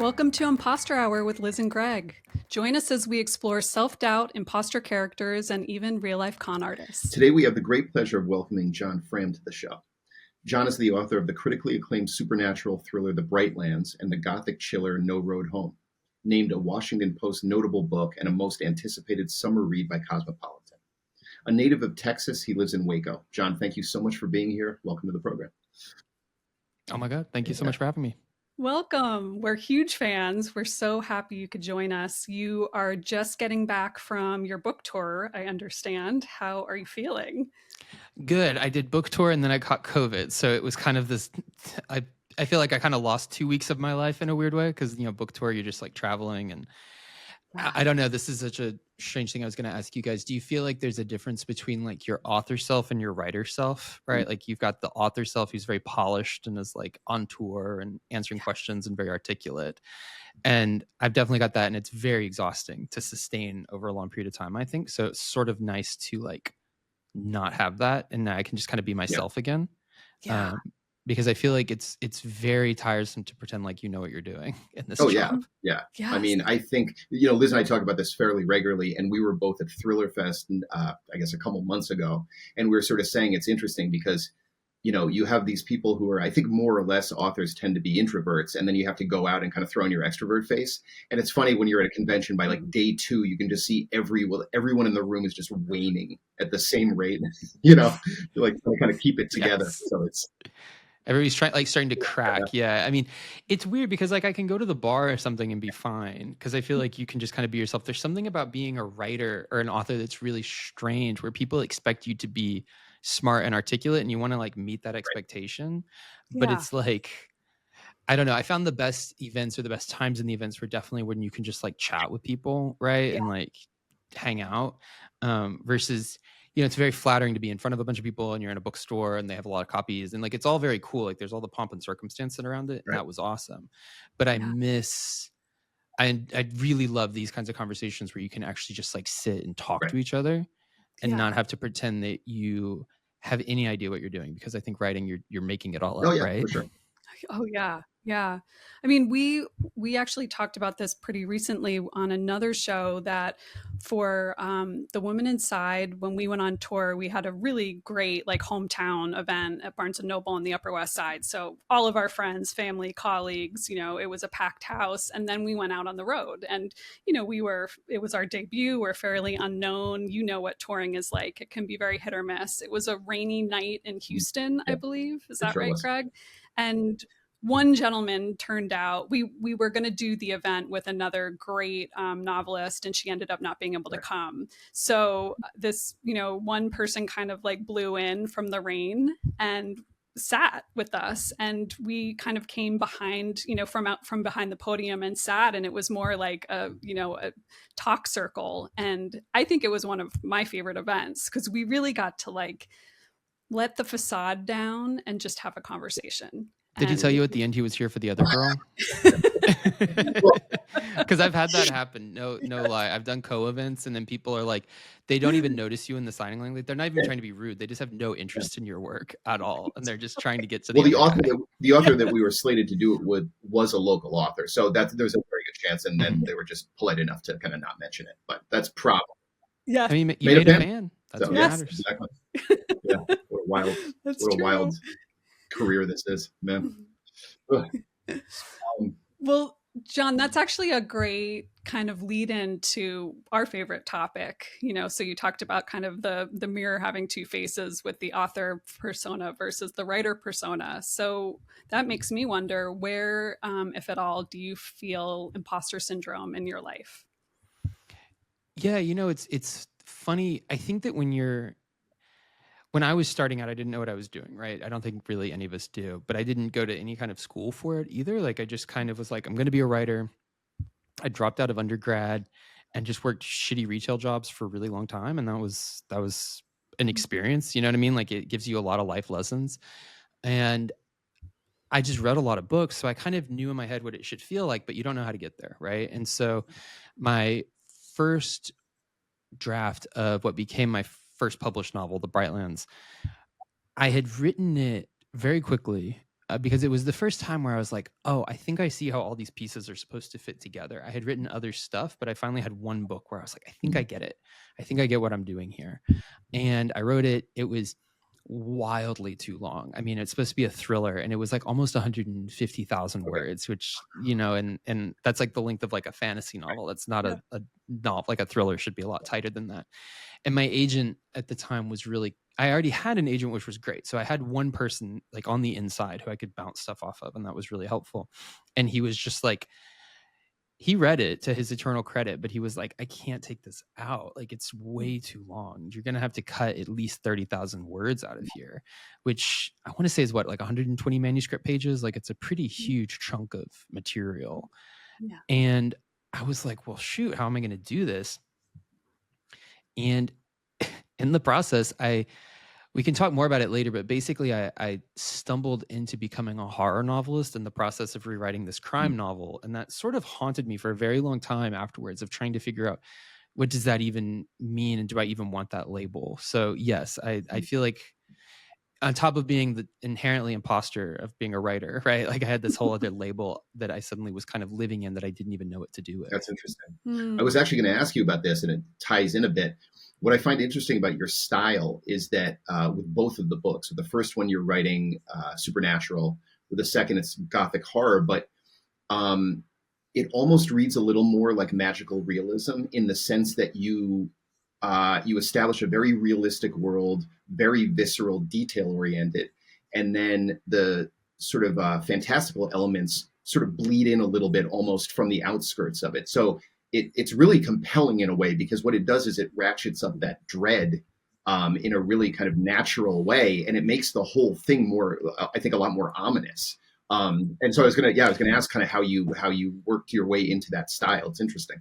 Welcome to Imposter Hour with Liz and Greg. Join us as we explore self-doubt, imposter characters, and even real-life con artists. Today we have the great pleasure of welcoming John Fram to the show. John is the author of the critically acclaimed supernatural thriller The Brightlands and the gothic chiller No Road Home, named a Washington Post notable book and a most anticipated summer read by Cosmopolitan. A native of Texas, he lives in Waco. John, thank you so much for being here. Welcome to the program. Oh my God. Thank you so much for having me. Welcome. We're huge fans. We're so happy you could join us. You are just getting back from your book tour, I understand. How are you feeling? Good. I did book tour and then I caught COVID. So it was kind of this, I feel like I kind of lost 2 weeks of my life in a weird way because, book tour, you're just like traveling and I don't know. This is such a strange thing I was going to ask you guys. Do you feel like there's a difference between like your author self and your writer self, right? Mm-hmm. Like you've got the author self who's very polished and is like on tour and answering questions and very articulate. And I've definitely got that. And it's very exhausting to sustain over a long period of time, I think. So it's sort of nice to like not have that. And I can just kind of be myself again. Yeah. Because I feel like it's very tiresome to pretend like you know what you're doing in this job. Yeah. Yes. I mean, I think, Liz and I talk about this fairly regularly, and we were both at Thriller Fest, I guess a couple months ago, and we were sort of saying it's interesting because, you have these people who are, I think more or less authors tend to be introverts, and then you have to go out and kind of throw in your extrovert face. And it's funny when you're at a convention by like day 2, you can just see everyone in the room is just waning at the same rate, you're like kind of keep it together. Yes. So it's... Everybody's starting to crack. Yeah. I mean, it's weird because like I can go to the bar or something and be fine because I feel like you can just kind of be yourself. There's something about being a writer or an author that's really strange where people expect you to be smart and articulate and you want to like meet that expectation. Right. But it's like, I don't know. I found the best events or the best times in the events were definitely when you can just like chat with people, right? Yeah. And like hang out versus... it's very flattering to be in front of a bunch of people and you're in a bookstore and they have a lot of copies and like, it's all very cool. Like there's all the pomp and circumstance around it. And that was awesome. But I really love these kinds of conversations where you can actually just like sit and talk to each other and not have to pretend that you have any idea what you're doing. Because I think writing, you're making it all up, right? For sure. Oh yeah. Yeah. I mean, we actually talked about this pretty recently on another show that for The Woman Inside, when we went on tour, we had a really great like hometown event at Barnes & Noble on the Upper West Side. So all of our friends, family, colleagues, it was a packed house. And then we went out on the road and, it was our debut. We're fairly unknown. You know what touring is like. It can be very hit or miss. It was a rainy night in Houston, I believe. Is that right, Greg? And one gentleman turned out, we were going to do the event with another great novelist, and she ended up not being able to come. So this, one person kind of like blew in from the rain and sat with us, and we kind of came behind, from behind the podium and sat, and it was more like a talk circle. And I think it was one of my favorite events because we really got to like let the facade down and just have a conversation. Did he tell you at the end he was here for the other girl? Because I've had that happen. No lie. I've done co-events and then people are like, they don't even notice you in the signing line. Like, they're not even trying to be rude. They just have no interest in your work at all. And they're just trying to get to the the author that we were slated to do it with was a local author. So there's a very good chance. And then they were just polite enough to kind of not mention it. But that's probably. Yeah. I mean, you made a fan. That's what matters. Exactly. Yeah. What a wild career this is, man. Well, John, that's actually a great kind of lead into our favorite topic. So you talked about kind of the mirror having two faces with the author persona versus the writer persona. So that makes me wonder where, if at all, do you feel imposter syndrome in your life? Yeah, it's funny. I think that when I was starting out, I didn't know what I was doing, right? I don't think really any of us do, but I didn't go to any kind of school for it either. Like I just kind of was like, I'm going to be a writer. I dropped out of undergrad and just worked shitty retail jobs for a really long time. And that was an experience, you know what I mean? Like it gives you a lot of life lessons. And I just read a lot of books. So I kind of knew in my head what it should feel like, but you don't know how to get there, right? And so my first draft of what became my first published novel, The Brightlands, I had written it very quickly because it was the first time where I was like, oh, I think I see how all these pieces are supposed to fit together. I had written other stuff, but I finally had one book where I was like, I think I get it. I think I get what I'm doing here. And I wrote it. It was wildly too long. I mean, it's supposed to be a thriller, and it was like almost 150,000 words, which, you know, and that's like the length of like a fantasy novel. That's not Yeah. a novel. Like a thriller should be a lot tighter than that. And my agent at the time was really, I already had an agent, which was great. So I had one person like on the inside who I could bounce stuff off of, and that was really helpful. And he was just like, he read it to his eternal credit, but he was like, I can't take this out. Like, it's way too long. You're going to have to cut at least 30,000 words out of here, which I want to say is what, like 120 manuscript pages. Like, it's a pretty huge chunk of material. Yeah. And I was like, well, shoot, how am I going to do this? And in the process, we can talk more about it later, but basically I stumbled into becoming a horror novelist in the process of rewriting this crime novel. And that sort of haunted me for a very long time afterwards, of trying to figure out, what does that even mean? And do I even want that label? So yes, I feel like, on top of being the inherently imposter of being a writer, right? Like, I had this whole other label that I suddenly was kind of living in that I didn't even know what to do with. That's interesting. I was actually going to ask you about this, and it ties in a bit. What I find interesting about your style is that with both of the books, with the first one you're writing supernatural, with the second it's gothic horror, but it almost reads a little more like magical realism, in the sense that you establish a very realistic world, very visceral, detail oriented, and then the sort of fantastical elements sort of bleed in a little bit almost from the outskirts of it. So it's really compelling in a way, because what it does is it ratchets up that dread in a really kind of natural way, and it makes the whole thing more, I think, a lot more ominous. And so I was gonna ask kind of how you worked your way into that style. It's interesting.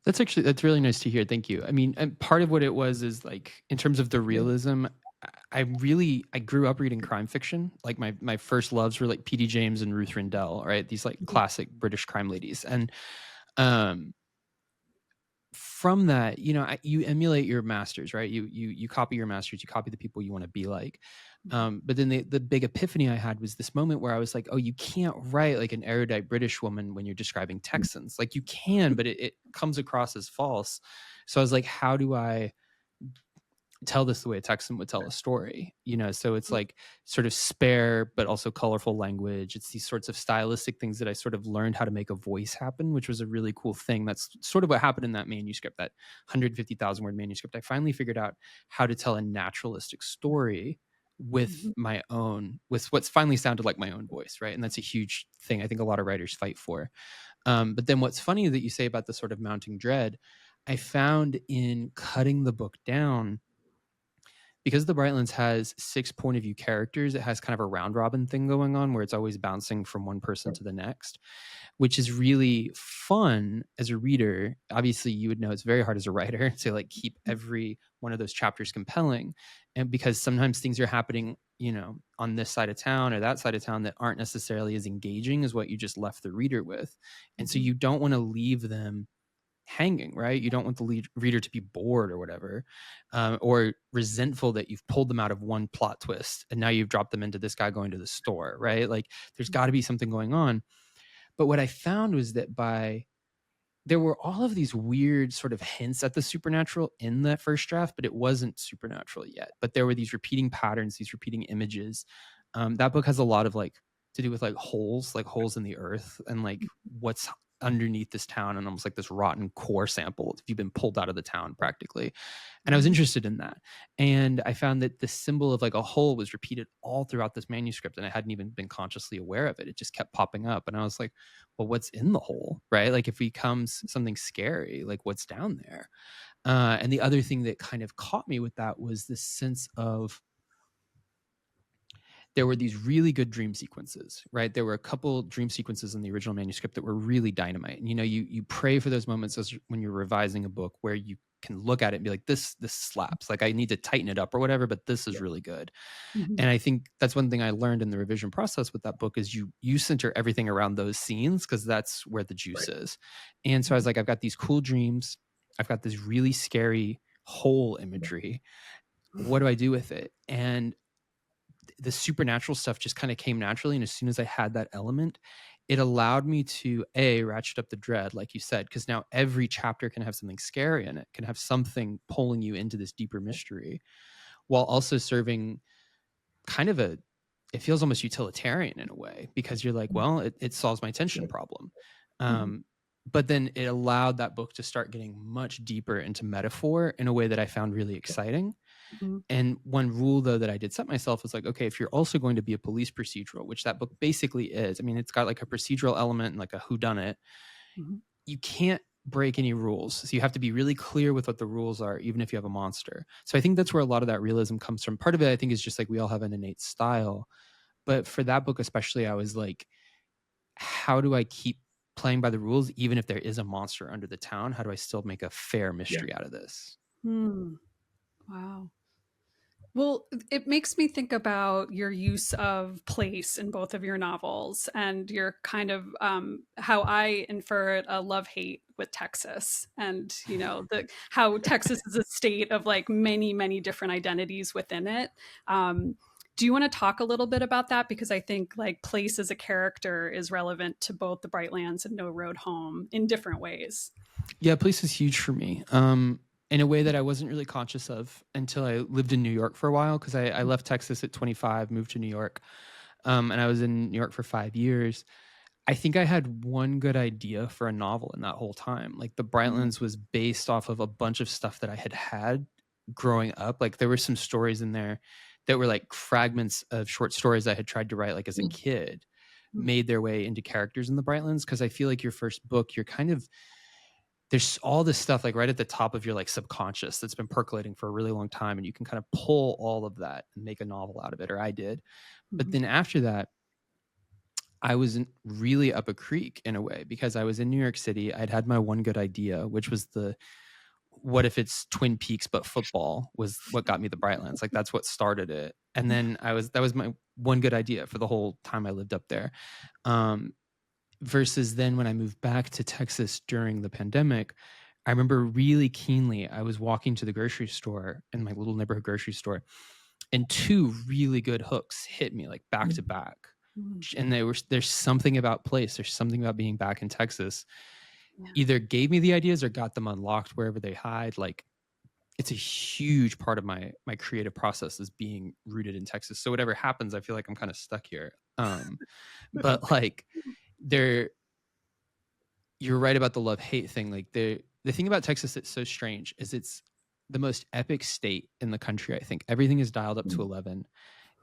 That's really nice to hear. Thank you. I mean, and part of what it was is, like, in terms of the realism, I grew up reading crime fiction. Like, my first loves were like P.D. James and Ruth Rendell, right? These like classic British crime ladies. And um from that, you know, you emulate your masters, right? You copy your masters, you copy the people you want to be like. But then the big epiphany I had was this moment where I was like, oh, you can't write like an erudite British woman when you're describing Texans. Like, you can, but it comes across as false. So I was like, how do I tell this the way a Texan would tell a story? You know, so it's like sort of spare but also colorful language. It's these sorts of stylistic things that I sort of learned how to make a voice happen, which was a really cool thing. That's sort of what happened in that manuscript, that 150,000 word manuscript. I finally figured out how to tell a naturalistic story with my own, with what's finally sounded like my own voice, right? And that's a huge thing I think a lot of writers fight for. But then what's funny that you say about the sort of mounting dread, I found in cutting the book down, because the Brightlands has 6 point of view characters, it has kind of a round robin thing going on where it's always bouncing from one person to the next, which is really fun as a reader. Obviously, you would know it's very hard as a writer to like keep every one of those chapters compelling. And because sometimes things are happening, you know, on this side of town or that side of town that aren't necessarily as engaging as what you just left the reader with. And so you don't want to leave them hanging, right? You don't want the reader to be bored or whatever, or resentful that you've pulled them out of one plot twist and now you've dropped them into this guy going to the store, right? Like, there's got to be something going on. But what I found was that there were all of these weird sort of hints at the supernatural in that first draft, but it wasn't supernatural yet. But there were these repeating patterns, these repeating images. That book has a lot of like to do with like holes in the earth, and like what's underneath this town, and almost like this rotten core sample if you've been pulled out of the town practically. And I was interested in that, and I found that the symbol of like a hole was repeated all throughout this manuscript, and I hadn't even been consciously aware of it. It just kept popping up, and I was like, well, what's in the hole, right? Like, if it becomes something scary, like, what's down there? And the other thing that kind of caught me with that was this sense of, there were these really good dream sequences, right? There were a couple dream sequences in the original manuscript that were really dynamite. And, you know, you pray for those moments when you're revising a book where you can look at it and be like, this slaps. Like, I need to tighten it up or whatever, but this is really good. And I think that's one thing I learned in the revision process with that book is you center everything around those scenes, because that's where the juice is. And so I was like, I've got these cool dreams. I've got this really scary whole imagery. What do I do with it? And the supernatural stuff just kind of came naturally. And as soon as I had that element, it allowed me to ratchet up the dread, like you said, because now every chapter can have something scary in it, can have something pulling you into this deeper mystery, while also serving kind of it feels almost utilitarian in a way, because you're like, well, it solves my tension problem. But then it allowed that book to start getting much deeper into metaphor in a way that I found really exciting. And one rule, though, that I did set myself was like, okay, if you're also going to be a police procedural, which that book basically is, I mean, it's got like a procedural element and like a whodunit, you can't break any rules. So you have to be really clear with what the rules are, even if you have a monster. So I think that's where a lot of that realism comes from. Part of it, I think, is just like we all have an innate style. But for that book especially, I was like, how do I keep playing by the rules, even if there is a monster under the town? How do I still make a fair mystery out of this? Wow. Well, it makes me think about your use of place in both of your novels, and your kind of how I infer it, a love hate with Texas, and how Texas is a state of like many different identities within it. Do you want to talk a little bit about that? Because I think like place as a character is relevant to both the Brightlands and No Road Home in different ways. Yeah, place is huge for me. In a way that I wasn't really conscious of until I lived in New York for a while, because I left Texas at 25, moved to New York, and I was in New York for 5 years. I think I had one good idea for a novel in that whole time. Like the Brightlands was based off of a bunch of stuff that I had growing up. Like there were some stories in there that were like fragments of short stories I had tried to write like as a kid, made their way into characters in the Brightlands. Because I feel like your first book, you're kind of, there's all this stuff like right at the top of your like subconscious that's been percolating for a really long time, and you can kind of pull all of that and make a novel out of it, or I did. But then after that, I was really up a creek in a way, because I was in New York City. I'd had my one good idea, which was what if it's Twin Peaks but football, was what got me the Brightlands. Like that's what started it. And then that was my one good idea for the whole time I lived up there. Versus then when I moved back to Texas during the pandemic, I remember really keenly, I was walking to the grocery store, in my little neighborhood grocery store, and two really good hooks hit me like back to back. And there's something about place, there's something about being back in Texas, either gave me the ideas or got them unlocked wherever they hide. Like it's a huge part of my creative process, is being rooted in Texas. So whatever happens, I feel like I'm kind of stuck here. But like you're right about the love hate thing. Like the thing about Texas that's so strange is it's the most epic state in the country. I think everything is dialed up to 11.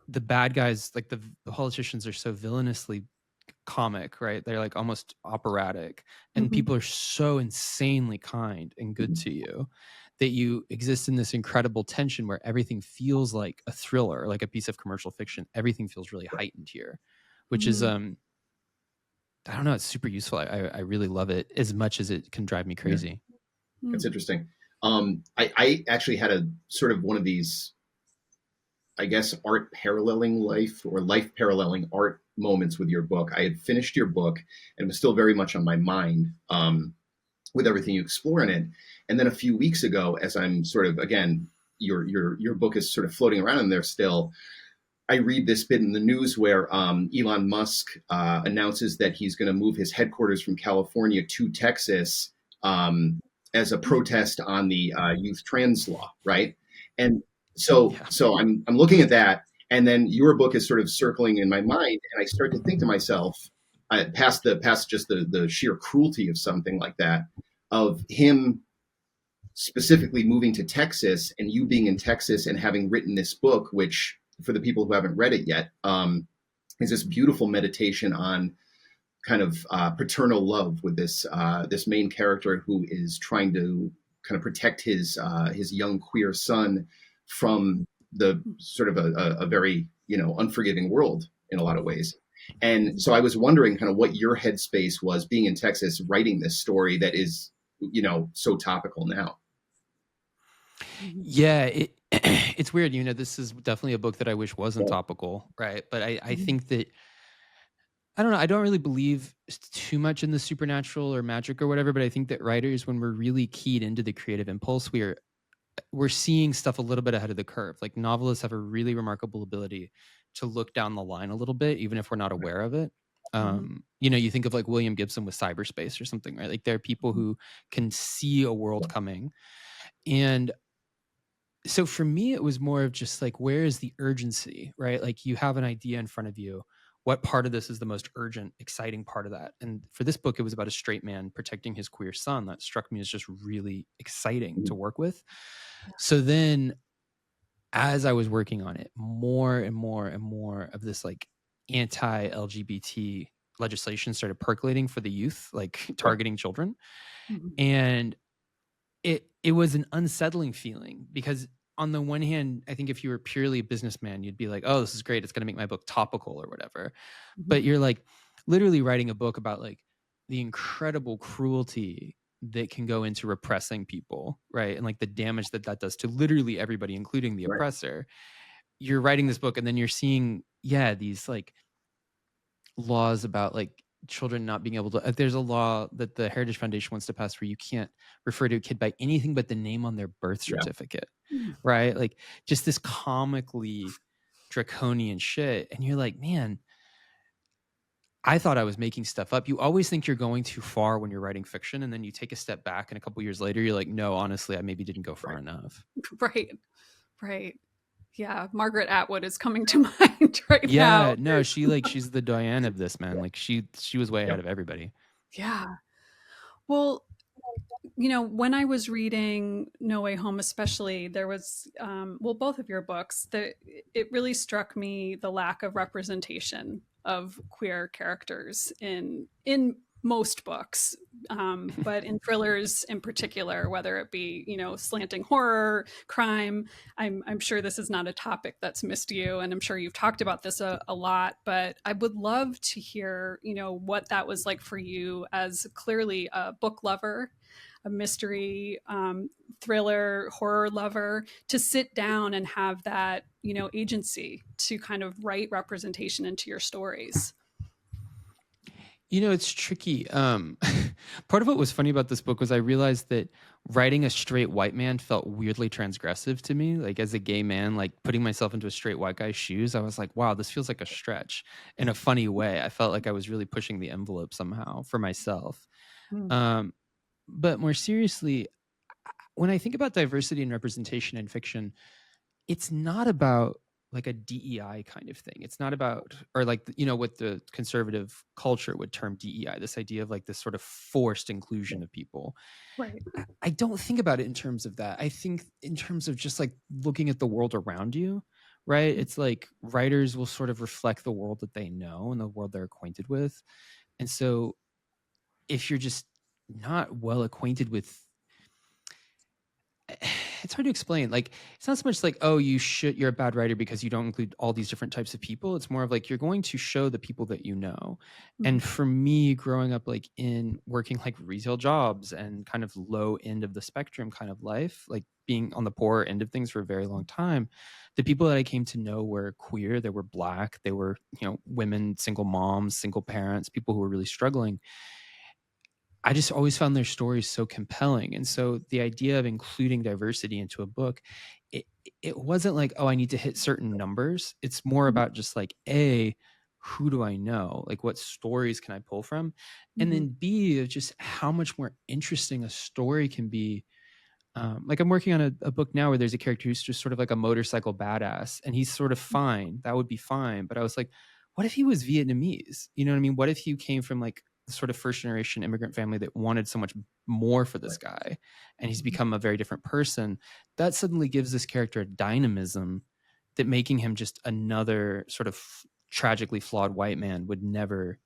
The bad guys, like the politicians, are so villainously comic, right? They're like almost operatic, and people are so insanely kind and good to you that you exist in this incredible tension where everything feels like a thriller, like a piece of commercial fiction. Everything feels really heightened here, which is I don't know, it's super useful. I really love it, as much as it can drive me crazy. That's interesting. I actually had a sort of one of these, I guess, art paralleling life, or life paralleling art moments with your book. I had finished your book and it was still very much on my mind, with everything you explore in it. And then a few weeks ago, as I'm sort of, again, your book is sort of floating around in there still, I read this bit in the news where Elon Musk announces that he's going to move his headquarters from California to Texas, as a protest on the youth trans law, right? And so I'm looking at that, and then your book is sort of circling in my mind, and I start to think to myself, past just the sheer cruelty of something like that, of him specifically moving to Texas, and you being in Texas and having written this book, which, for the people who haven't read it yet, is this beautiful meditation on kind of paternal love with this main character who is trying to kind of protect his young queer son from the sort of a very unforgiving world in a lot of ways. And so I was wondering kind of what your headspace was being in Texas, writing this story that is so topical now. Yeah, it's weird. This is definitely a book that I wish wasn't topical, right? But I think that, I don't know, I don't really believe too much in the supernatural or magic or whatever, but I think that writers, when we're really keyed into the creative impulse, we're seeing stuff a little bit ahead of the curve. Like novelists have a really remarkable ability to look down the line a little bit, even if we're not aware of it. Mhm. You think of like William Gibson with cyberspace or something, right? Like there are people Mhm. who can see a world coming. And so for me, it was more of just like, where is the urgency, right? Like you have an idea in front of you. What part of this is the most urgent, exciting part of that? And for this book, it was about a straight man protecting his queer son. That struck me as just really exciting to work with. So then as I was working on it, more and more and more of this like anti-LGBT legislation started percolating for the youth, like Right. targeting children. Mhm. And it was an unsettling feeling because on the one hand, I think if you were purely a businessman, you'd be like, oh, this is great. It's going to make my book topical or whatever. Mhm. But you're like literally writing a book about like the incredible cruelty that can go into repressing people, right? And like the damage that that does to literally everybody, including the Right. oppressor. You're writing this book and then you're seeing, yeah, these like laws about like children not being able to there's a law that the Heritage Foundation wants to pass where you can't refer to a kid by anything but the name on their birth Yeah. certificate, Mhm. right? Like just this comically draconian shit. And you're like, man, I thought I was making stuff up. You always think you're going too far when you're writing fiction, and then you take a step back and a couple years later you're like, no, honestly, I maybe didn't go far Right. enough. Right. Right. Yeah, Margaret Atwood is coming to mind right now. Yeah, no, she's the Diane of this, man. Like she was way ahead Yep. of everybody. Yeah. Well, when I was reading No Way Home, especially, there was, well, both of your books, it really struck me the lack of representation of queer characters in most books, but in thrillers in particular, whether it be slanting horror, crime. I'm sure this is not a topic that's missed you, and I'm sure you've talked about this a lot. But I would love to hear what that was like for you as clearly a book lover, a mystery, thriller, horror lover, to sit down and have that agency to kind of write representation into your stories. It's tricky. Part of what was funny about this book was I realized that writing a straight white man felt weirdly transgressive to me. Like as a gay man, like putting myself into a straight white guy's shoes, I was like, wow, this feels like a stretch in a funny way. I felt like I was really pushing the envelope somehow for myself. Mm. Um, but more seriously, when I think about diversity and representation in fiction, it's not about like a DEI kind of thing. It's not about, or like, what the conservative culture would term DEI, this idea of like this sort of forced inclusion of people. Right. I don't think about it in terms of that. I think in terms of just like looking at the world around you, right? It's like writers will sort of reflect the world that they know and the world they're acquainted with. And so if you're just not well acquainted with it's hard to explain. Like, it's not so much like, oh, you're a bad writer because you don't include all these different types of people. It's more of like, you're going to show the people that you know. Mhm. And for me, growing up, like in working like retail jobs and kind of low end of the spectrum kind of life, like being on the poor end of things for a very long time, the people that I came to know were queer, they were Black, they were, women, single moms, single parents, people who were really struggling. I just always found their stories so compelling. And so the idea of including diversity into a book, it, it wasn't like, oh, I need to hit certain numbers. It's more Mhm. about just like, A, who do I know? Like, what stories can I pull from? And Mhm. then B, of just how much more interesting a story can be. Like, I'm working on a book now where there's a character who's just sort of like a motorcycle badass and he's sort of fine. That would be fine. But I was like, what if he was Vietnamese? You know what I mean? What if he came from like the sort of first generation immigrant family that wanted so much more for this Right. guy and he's Mhm. become a very different person? That suddenly gives this character a dynamism that making him just another sort of tragically flawed white man would never.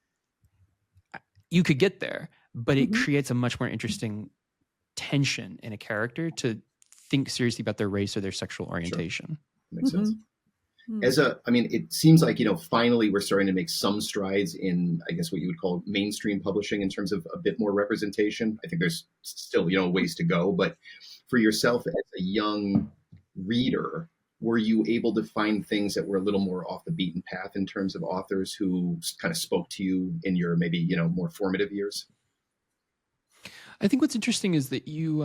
You could get there, but it Mhm. creates a much more interesting tension in a character to think seriously about their race or their sexual Sure. orientation. Makes sense. Mhm. Mhm. I mean, it seems like, finally we're starting to make some strides in, I guess, what you would call mainstream publishing in terms of a bit more representation. I think there's still, ways to go. But for yourself as a young reader, were you able to find things that were a little more off the beaten path in terms of authors who kind of spoke to you in your maybe, more formative years? I think what's interesting is that you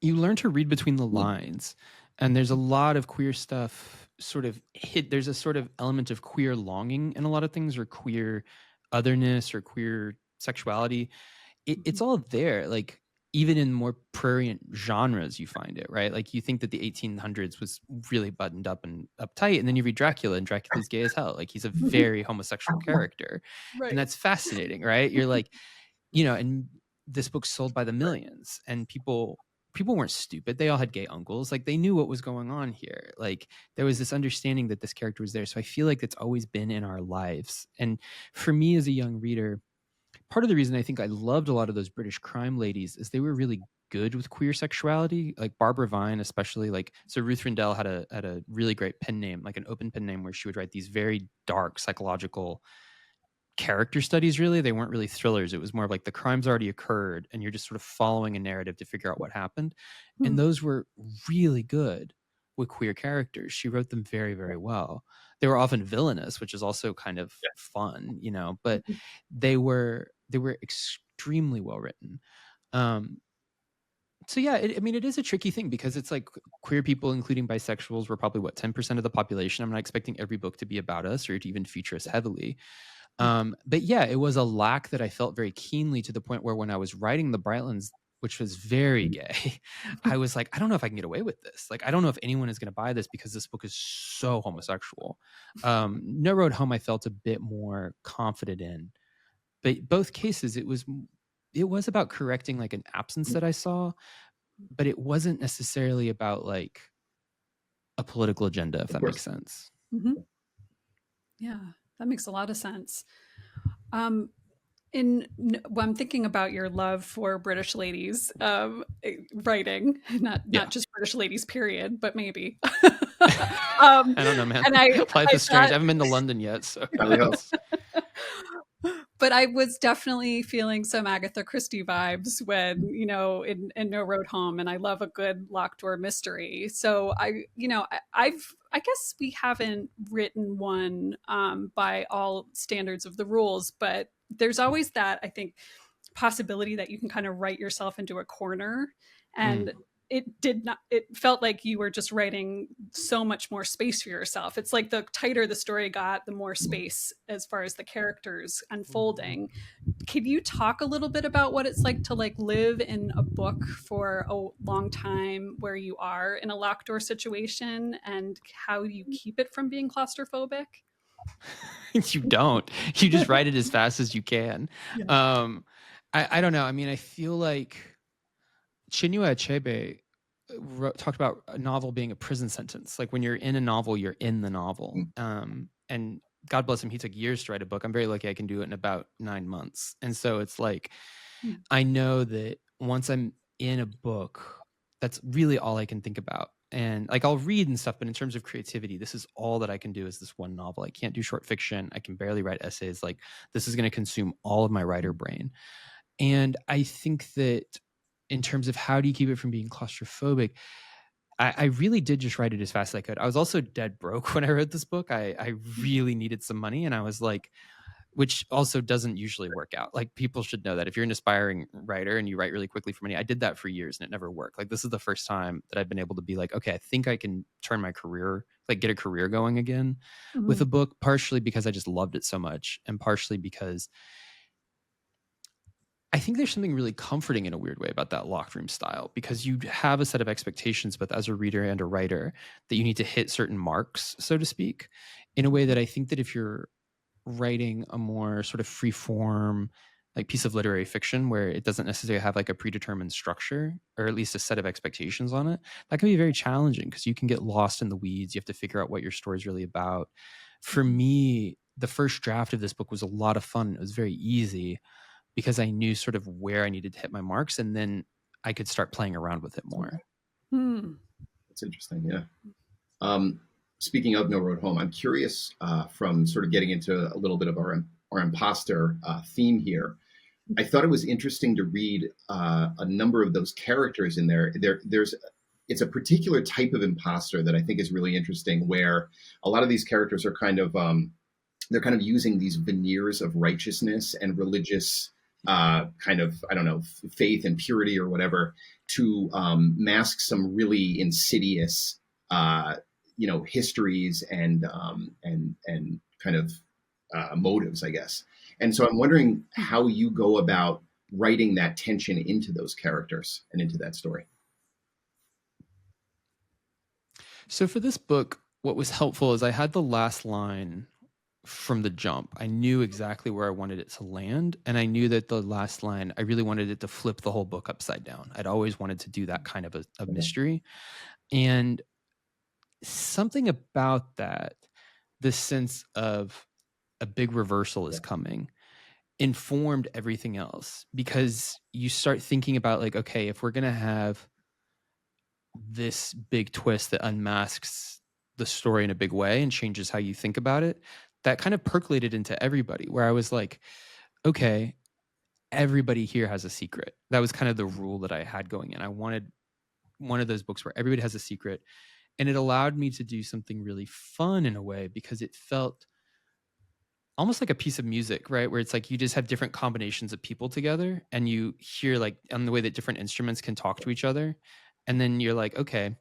learn to read between the Mm. lines, and there's a lot of queer stuff sort of hit, there's a sort of element of queer longing in a lot of things, or queer otherness, or queer sexuality. It's all there. Like, even in more prurient genres, you find it, right? Like, you think that the 1800s was really buttoned up and uptight, and then you read Dracula, and Dracula's gay as hell. Like, he's a very homosexual character, and Right. that's fascinating, right? You're like, and this book sold by the millions, and people weren't stupid. They all had gay uncles. Like, they knew what was going on here. Like, there was this understanding that this character was there. So I feel like it's always been in our lives. And for me as a young reader, part of the reason I think I loved a lot of those British crime ladies is they were really good with queer sexuality, like Barbara Vine, especially. Like, so Ruth Rendell had a really great pen name, like an open pen name, where she would write these very dark psychological character studies. Really, they weren't really thrillers. It was more of like the crime's already occurred and you're just sort of following a narrative to figure out what happened. And those were really good with queer characters. She wrote them very, very well. They were often villainous, which is also kind of fun, but they were extremely well written. So yeah, it is a tricky thing, because it's like queer people, including bisexuals, were probably 10% of the population. I'm not expecting every book to be about us or to even feature us heavily. But yeah, it was a lack that I felt very keenly, to the point where when I was writing The Brightlands, which was very gay, I was like, I don't know if I can get away with this. Like, I don't know if anyone is going to buy this, because this book is so homosexual. No Road Home, I felt a bit more confident in, but both cases, it was about correcting like an absence that I saw, but it wasn't necessarily about like a political agenda, if that makes sense. Mm-hmm. Yeah, that makes a lot of sense. When I'm thinking about your love for British ladies, writing, not just British ladies, period, but maybe. I don't know, man. And Life is strange. I haven't been to London yet, so. But I was definitely feeling some Agatha Christie vibes when, in No Road Home, and I love a good locked door mystery. So I guess we haven't written one by all standards of the rules, but there's always that, I think, possibility that you can kind of write yourself into a corner. And it felt like you were just writing so much more space for yourself. It's like the tighter the story got, the more space as far as the characters unfolding. Can you talk a little bit about what it's like to like live in a book for a long time where you are in a locked door situation, and how you keep it from being claustrophobic? You don't. You just write it as fast as you can. Yeah. I don't know. I mean, I feel like Chinua Achebe talked about a novel being a prison sentence. Like, when you're in a novel, you're in the novel. And God bless him, he took years to write a book. I'm very lucky I can do it in about 9 months. And so it's like, I know that once I'm in a book, that's really all I can think about. And like, I'll read and stuff, but in terms of creativity, this is all that I can do, is this one novel. I can't do short fiction. I can barely write essays. Like, this is going to consume all of my writer brain. And I think that in terms of how do you keep it from being claustrophobic, I really did just write it as fast as I could. I was also dead broke when I wrote this book. I really needed some money, and I was like, which also doesn't usually work out. Like, people should know that if you're an aspiring writer and you write really quickly for money, I did that for years and it never worked. Like, this is the first time that I've been able to be like, okay, I think I can turn my career, like get a career going again with a book, partially because I just loved it so much, and partially because I think there's something really comforting in a weird way about that locked room style, because you have a set of expectations, both as a reader and a writer, that you need to hit certain marks, so to speak, in a way that I think that if you're writing a more sort of free form, like piece of literary fiction, where it doesn't necessarily have like a predetermined structure, or at least a set of expectations on it, that can be very challenging, because you can get lost in the weeds. You have to figure out what your story is really about. For me, the first draft of this book was a lot of fun. It was very easy, because I knew sort of where I needed to hit my marks, and then I could start playing around with it more. That's interesting. Yeah. Speaking of No Road Home, I'm curious, from sort of getting into a little bit of our imposter theme here. I thought it was interesting to read a number of those characters in there. It's a particular type of imposter that I think is really interesting, where a lot of these characters are kind of they're kind of using these veneers of righteousness and religious kind of, I don't know, faith and purity or whatever, to mask some really insidious histories and kind of motives, I guess. And so I'm wondering how you go about writing that tension into those characters and into that story. So for this book, what was helpful is I had the last line from the jump. I knew exactly where I wanted it to land. And I knew that the last line, I really wanted it to flip the whole book upside down. I'd always wanted to do that kind of a mystery. And something about that, this sense of a big reversal is coming, informed everything else, because you start thinking about like, okay, if we're going to have this big twist that unmasks the story in a big way and changes how you think about it, that kind of percolated into everybody, where I was like, okay, everybody here has a secret. That was kind of the rule that I had going in. I wanted one of those books where everybody has a secret, and it allowed me to do something really fun in a way, because it felt almost like a piece of music, right? Where it's like you just have different combinations of people together, and you hear like on the way that different instruments can talk to each other. And then you're like, okay,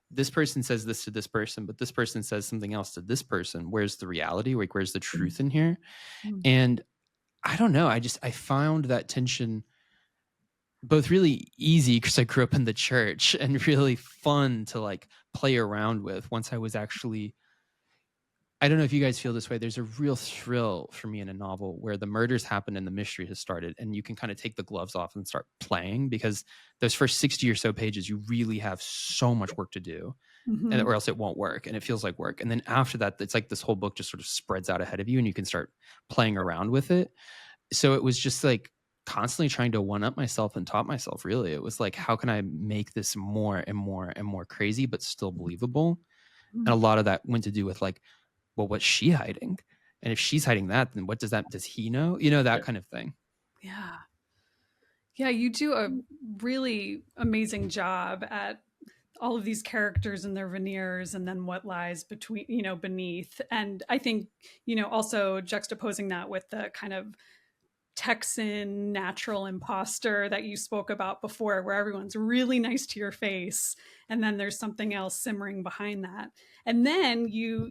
this person says this to this person, but this person says something else to this person. Where's the reality? Like, where's the truth in here? And I don't know. I found that tension both really easy because I grew up in the church, and really fun to like play around with once I was actually, I don't know if you guys feel this way. There's a real thrill for me in a novel where the murders happen and the mystery has started, and you can kind of take the gloves off and start playing, because those first 60 or so pages, you really have so much work to do, and or else it won't work, and it feels like work. And then after that, it's like this whole book just sort of spreads out ahead of you, and you can start playing around with it. So it was just like constantly trying to one up myself and top myself. Really, it was like, how can I make this more and more and more crazy but still believable? And a lot of that went to do with like, well, what's she hiding? And if she's hiding that, then what does he know? That kind of thing. Yeah. Yeah, you do a really amazing job at all of these characters and their veneers, and then what lies between, beneath. And I think, also juxtaposing that with the kind of Texan natural imposter that you spoke about before, where everyone's really nice to your face, and then there's something else simmering behind that. And then you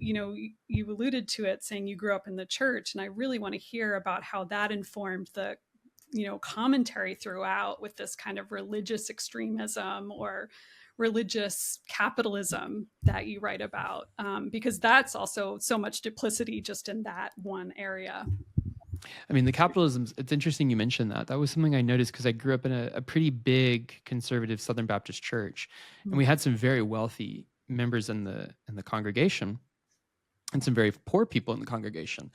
alluded to it, saying you grew up in the church, and I really want to hear about how that informed the commentary throughout, with this kind of religious extremism or religious capitalism that you write about, because that's also so much duplicity just in that one area. I mean, the capitalism's, it's interesting you mentioned that. That was something I noticed because I grew up in a pretty big conservative Southern Baptist church, and we had some very wealthy members in the congregation and some very poor people in the congregation.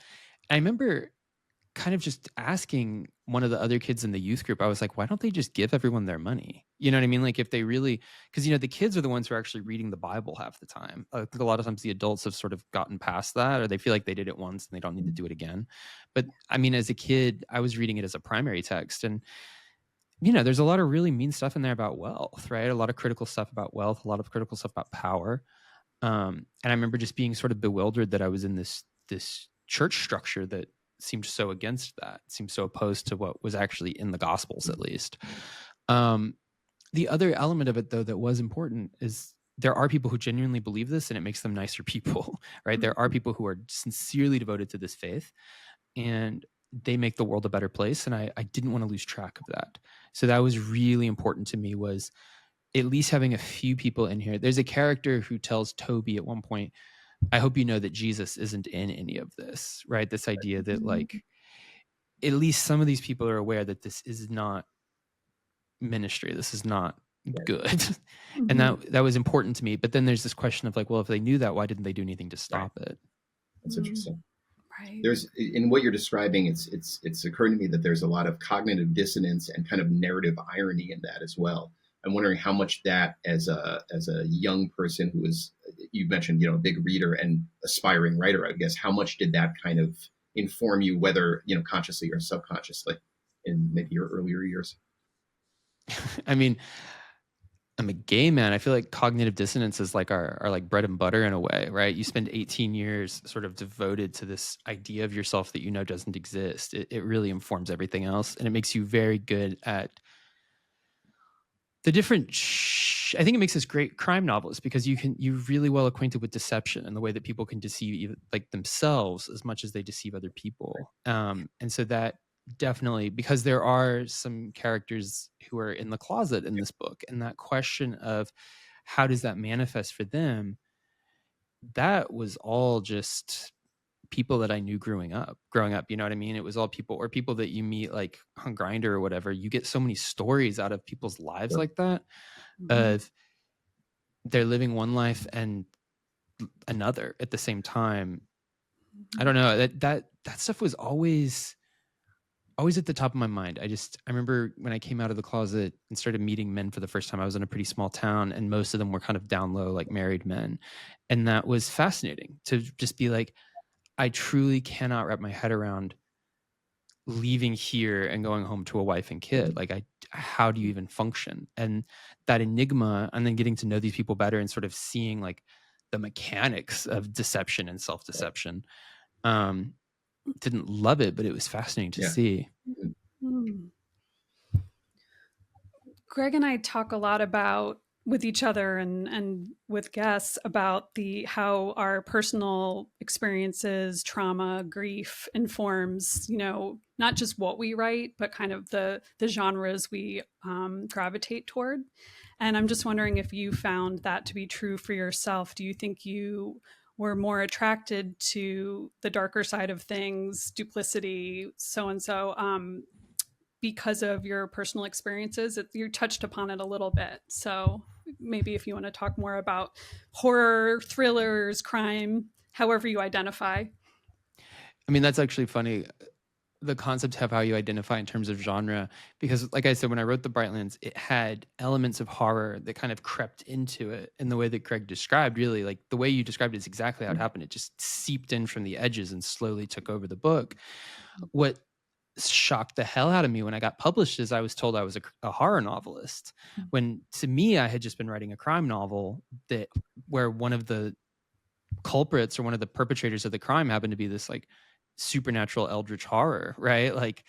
I remember kind of just asking one of the other kids in the youth group, I was like, why don't they just give everyone their money? You know what I mean? Like, if they really, because the kids are the ones who are actually reading the Bible half the time. I think a lot of times the adults have sort of gotten past that, or they feel like they did it once and they don't need to do it again. But I mean, as a kid, I was reading it as a primary text, and there's a lot of really mean stuff in there about wealth, right? A lot of critical stuff about wealth, a lot of critical stuff about power. And I remember just being sort of bewildered that I was in this church structure that seemed so against that, seemed so opposed to what was actually in the Gospels, at least. The other element of it, though, that was important is there are people who genuinely believe this, and it makes them nicer people, right? There are people who are sincerely devoted to this faith, and they make the world a better place. And I didn't want to lose track of that. So that was really important to me, was at least having a few people in here. There's a character who tells Toby at one point, I hope you know that Jesus isn't in any of this, right? This idea that like, at least some of these people are aware that this is not ministry. This is not good. And that was important to me. But then there's this question of like, well, if they knew that, why didn't they do anything to stop it? That's interesting. Right. There's, in what you're describing, it's occurred to me that there's a lot of cognitive dissonance and kind of narrative irony in that as well. I'm wondering how much that, as a young person who is, you mentioned, a big reader and aspiring writer, I guess, how much did that kind of inform you, whether, consciously or subconsciously, in maybe your earlier years? I mean, I'm a gay man. I feel like cognitive dissonance is like our like bread and butter in a way, right? You spend 18 years sort of devoted to this idea of yourself that doesn't exist. It really informs everything else, and it makes you very good at, the different I think it makes us great crime novelists because you're really well acquainted with deception and the way that people can deceive like themselves as much as they deceive other people. And so that definitely, because there are some characters who are in the closet in this book, and that question of how does that manifest for them, that was all just people that I knew growing up, you know what I mean? It was all people, or people that you meet like on Grindr or whatever. You get so many stories out of people's lives Sure. like that, of they're living one life and another at the same time. I don't know, that stuff was always at the top of my mind. I remember when I came out of the closet and started meeting men for the first time, I was in a pretty small town and most of them were kind of down low, like married men. And that was fascinating to just be like, I truly cannot wrap my head around leaving here and going home to a wife and kid. Like, how do you even function? And that enigma, and then getting to know these people better and sort of seeing like the mechanics of deception and self-deception. Didn't love it, but it was fascinating to see. Mm. Greg and I talk a lot about with each other and with guests about how our personal experiences, trauma, grief informs, not just what we write, but kind of the genres we gravitate toward. And I'm just wondering if you found that to be true for yourself. Do you think you were more attracted to the darker side of things, duplicity, so and so, because of your personal experiences? You touched upon it a little bit. So maybe if you want to talk more about horror, thrillers, crime, however you identify. I mean, that's actually funny, the concept of how you identify in terms of genre, because like I said, when I wrote The Brightlands, it had elements of horror that kind of crept into it in the way that Greg described. Really, like the way you described it is exactly how it happened. It just seeped in from the edges and slowly took over the book. What shocked the hell out of me when I got published is I was told I was a horror novelist, when to me I had just been writing a crime novel where one of the culprits or one of the perpetrators of the crime happened to be this like supernatural eldritch horror, right? Like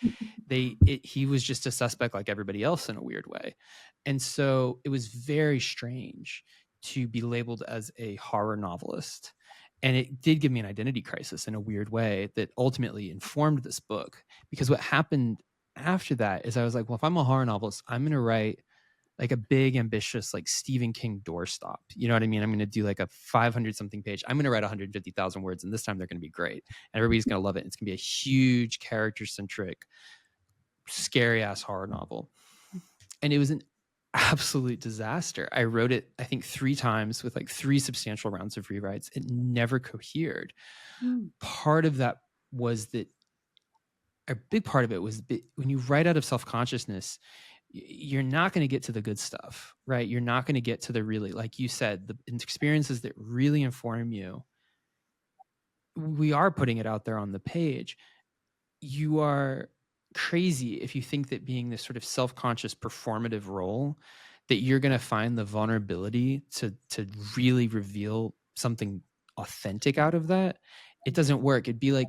he was just a suspect like everybody else in a weird way. And so it was very strange to be labeled as a horror novelist. And it did give me an identity crisis in a weird way that ultimately informed this book. Because what happened after that is I was like, well, if I'm a horror novelist, I'm going to write like a big, ambitious, like Stephen King doorstop. You know what I mean? I'm going to do like a 500 something page. I'm going to write 150,000 words, and this time they're going to be great. And everybody's going to love it. It's going to be a huge character centric, scary ass horror novel. And it was an absolute disaster. I wrote it, I think, 3 times with like 3 substantial rounds of rewrites. It never cohered. Part of that was that a big part of it was when you write out of self-consciousness, you're not going to get to the good stuff, right? You're not going to get to the really, like you said, the experiences that really inform you. We are putting it out there on the page. You are crazy if you think that being this sort of self-conscious performative role, that you're going to find the vulnerability to really reveal something authentic out of that. It doesn't work. It'd be like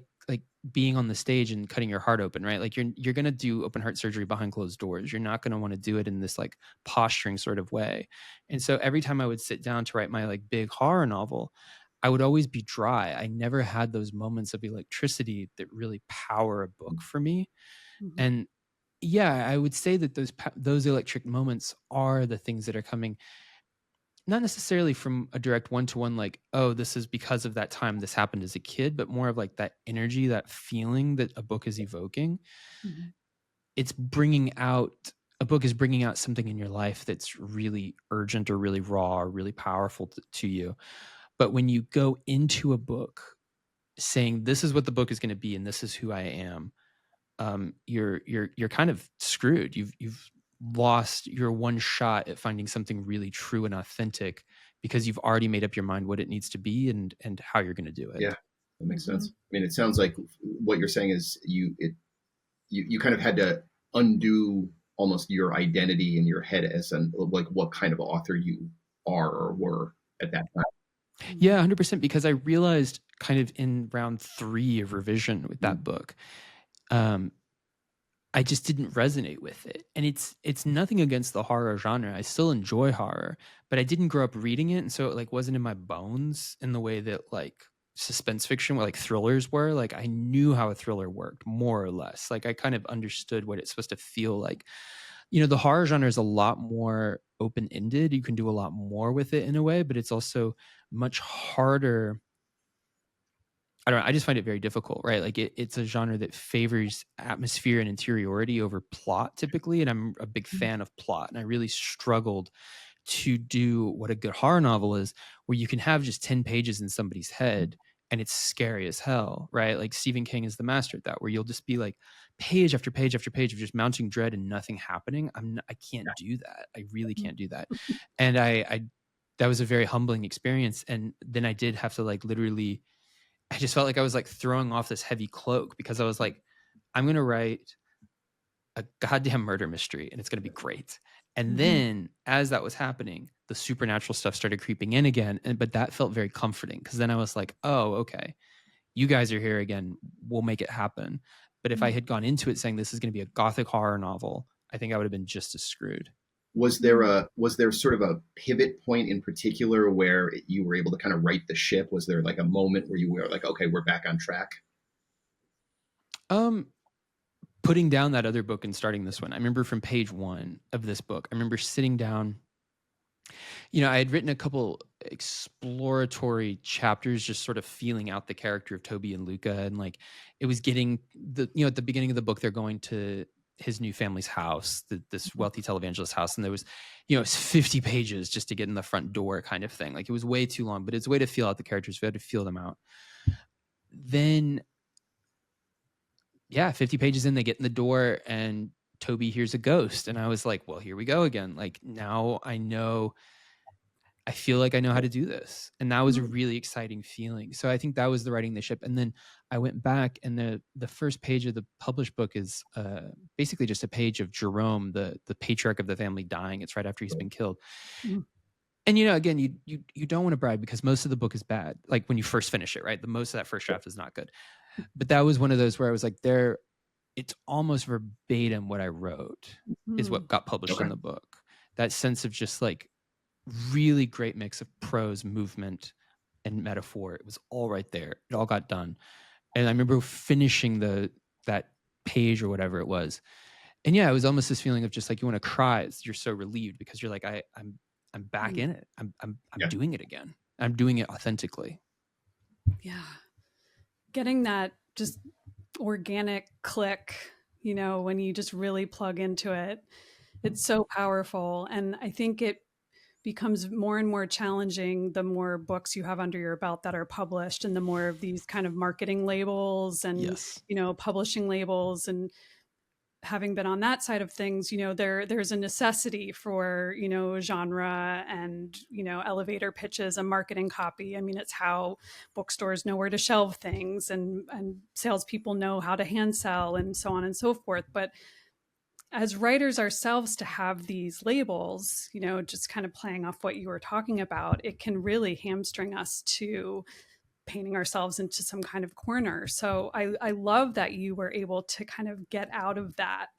being on the stage and cutting your heart open, right? Like you're going to do open heart surgery behind closed doors. You're not going to want to do it in this like posturing sort of way. And so every time I would sit down to write my like big horror novel, I would always be dry. I never had those moments of electricity that really power a book for me. And yeah, I would say that those electric moments are the things that are coming, not necessarily from a direct one-to-one, like, oh, this is because of that time this happened as a kid, but more of like that energy, that feeling that a book is evoking. It's bringing out, a book is bringing out something in your life that's really urgent or really raw or really powerful to you. But when you go into a book saying this is what the book is going to be and this is who I am, you're kind of screwed. You've lost your one shot at finding something really true and authentic because you've already made up your mind what it needs to be and how you're going to do it. Yeah, that makes sense. I mean, it sounds like what you're saying is you kind of had to undo almost your identity in your head as like what kind of author you are or were at that time. Yeah, 100%. Because I realized kind of in round 3 of revision with that book, I just didn't resonate with it. And it's nothing against the horror genre. I still enjoy horror, but I didn't grow up reading it, and so it like wasn't in my bones in the way that like suspense fiction or like thrillers were. Like I knew how a thriller worked more or less. Like I kind of understood what it's supposed to feel like. The horror genre is a lot more open-ended. You can do a lot more with it in a way, but it's also much harder. I don't know. I just find it very difficult, right? Like it's a genre that favors atmosphere and interiority over plot typically. And I'm a big fan of plot. And I really struggled to do what a good horror novel is, where you can have just 10 pages in somebody's head and it's scary as hell, right? Like Stephen King is the master at that, where you'll just be like page after page after page of just mounting dread and nothing happening. I can't do that. I really can't do that. And that was a very humbling experience. And then I did have to like literally, I just felt like I was like throwing off this heavy cloak, because I was like, I'm going to write a goddamn murder mystery and it's going to be great. And then as that was happening, the supernatural stuff started creeping in again. But that felt very comforting, because then I was like, oh, okay, you guys are here again. We'll make it happen. But if I had gone into it saying this is going to be a gothic horror novel, I think I would have been just as screwed. Was there sort of a pivot point in particular where you were able to kind of right the ship? Was there like a moment where you were like, okay, we're back on track? Putting down that other book and starting this one. I remember from page 1 of this book, I remember sitting down. I had written a couple exploratory chapters, just sort of feeling out the character of Toby and Luca. And like, it was getting at the beginning of the book, they're going to his new family's house, this wealthy televangelist house. And there was, it's 50 pages just to get in the front door kind of thing. Like it was way too long, but it's a way to feel out the characters. We had to feel them out. Then, 50 pages in, they get in the door and Toby hears a ghost. And I was like, well, here we go again. Like now I feel like I know how to do this. And that was a really exciting feeling. So I think that was the writing the ship. And then I went back, and the first page of the published book is basically just a page of Jerome, the patriarch of the family, dying. It's right after he's been killed. And again, you don't want to brag, because most of the book is bad. Like when you first finish it, right? The most of that first draft is not good. But that was one of those where I was like, it's almost verbatim what I wrote is what got published in the book. That sense of just like really great mix of prose, movement, and metaphor. It was all right there. It all got done. And I remember finishing that page or whatever it was. And it was almost this feeling of just like you want to cry. You're so relieved, because you're like, I'm back in it. I'm doing it again. I'm doing it authentically. Yeah. Getting that just organic click, when you just really plug into it, it's so powerful. And I think it becomes more and more challenging the more books you have under your belt that are published, and the more of these kind of marketing labels and, yes. Publishing labels. And having been on that side of things, there's a necessity for, genre and, elevator pitches and marketing copy. I mean, it's how bookstores know where to shelve things, and salespeople know how to hand sell, and so on and so forth. But as writers ourselves, to have these labels, just kind of playing off what you were talking about, it can really hamstring us to painting ourselves into some kind of corner. So I love that you were able to kind of get out of that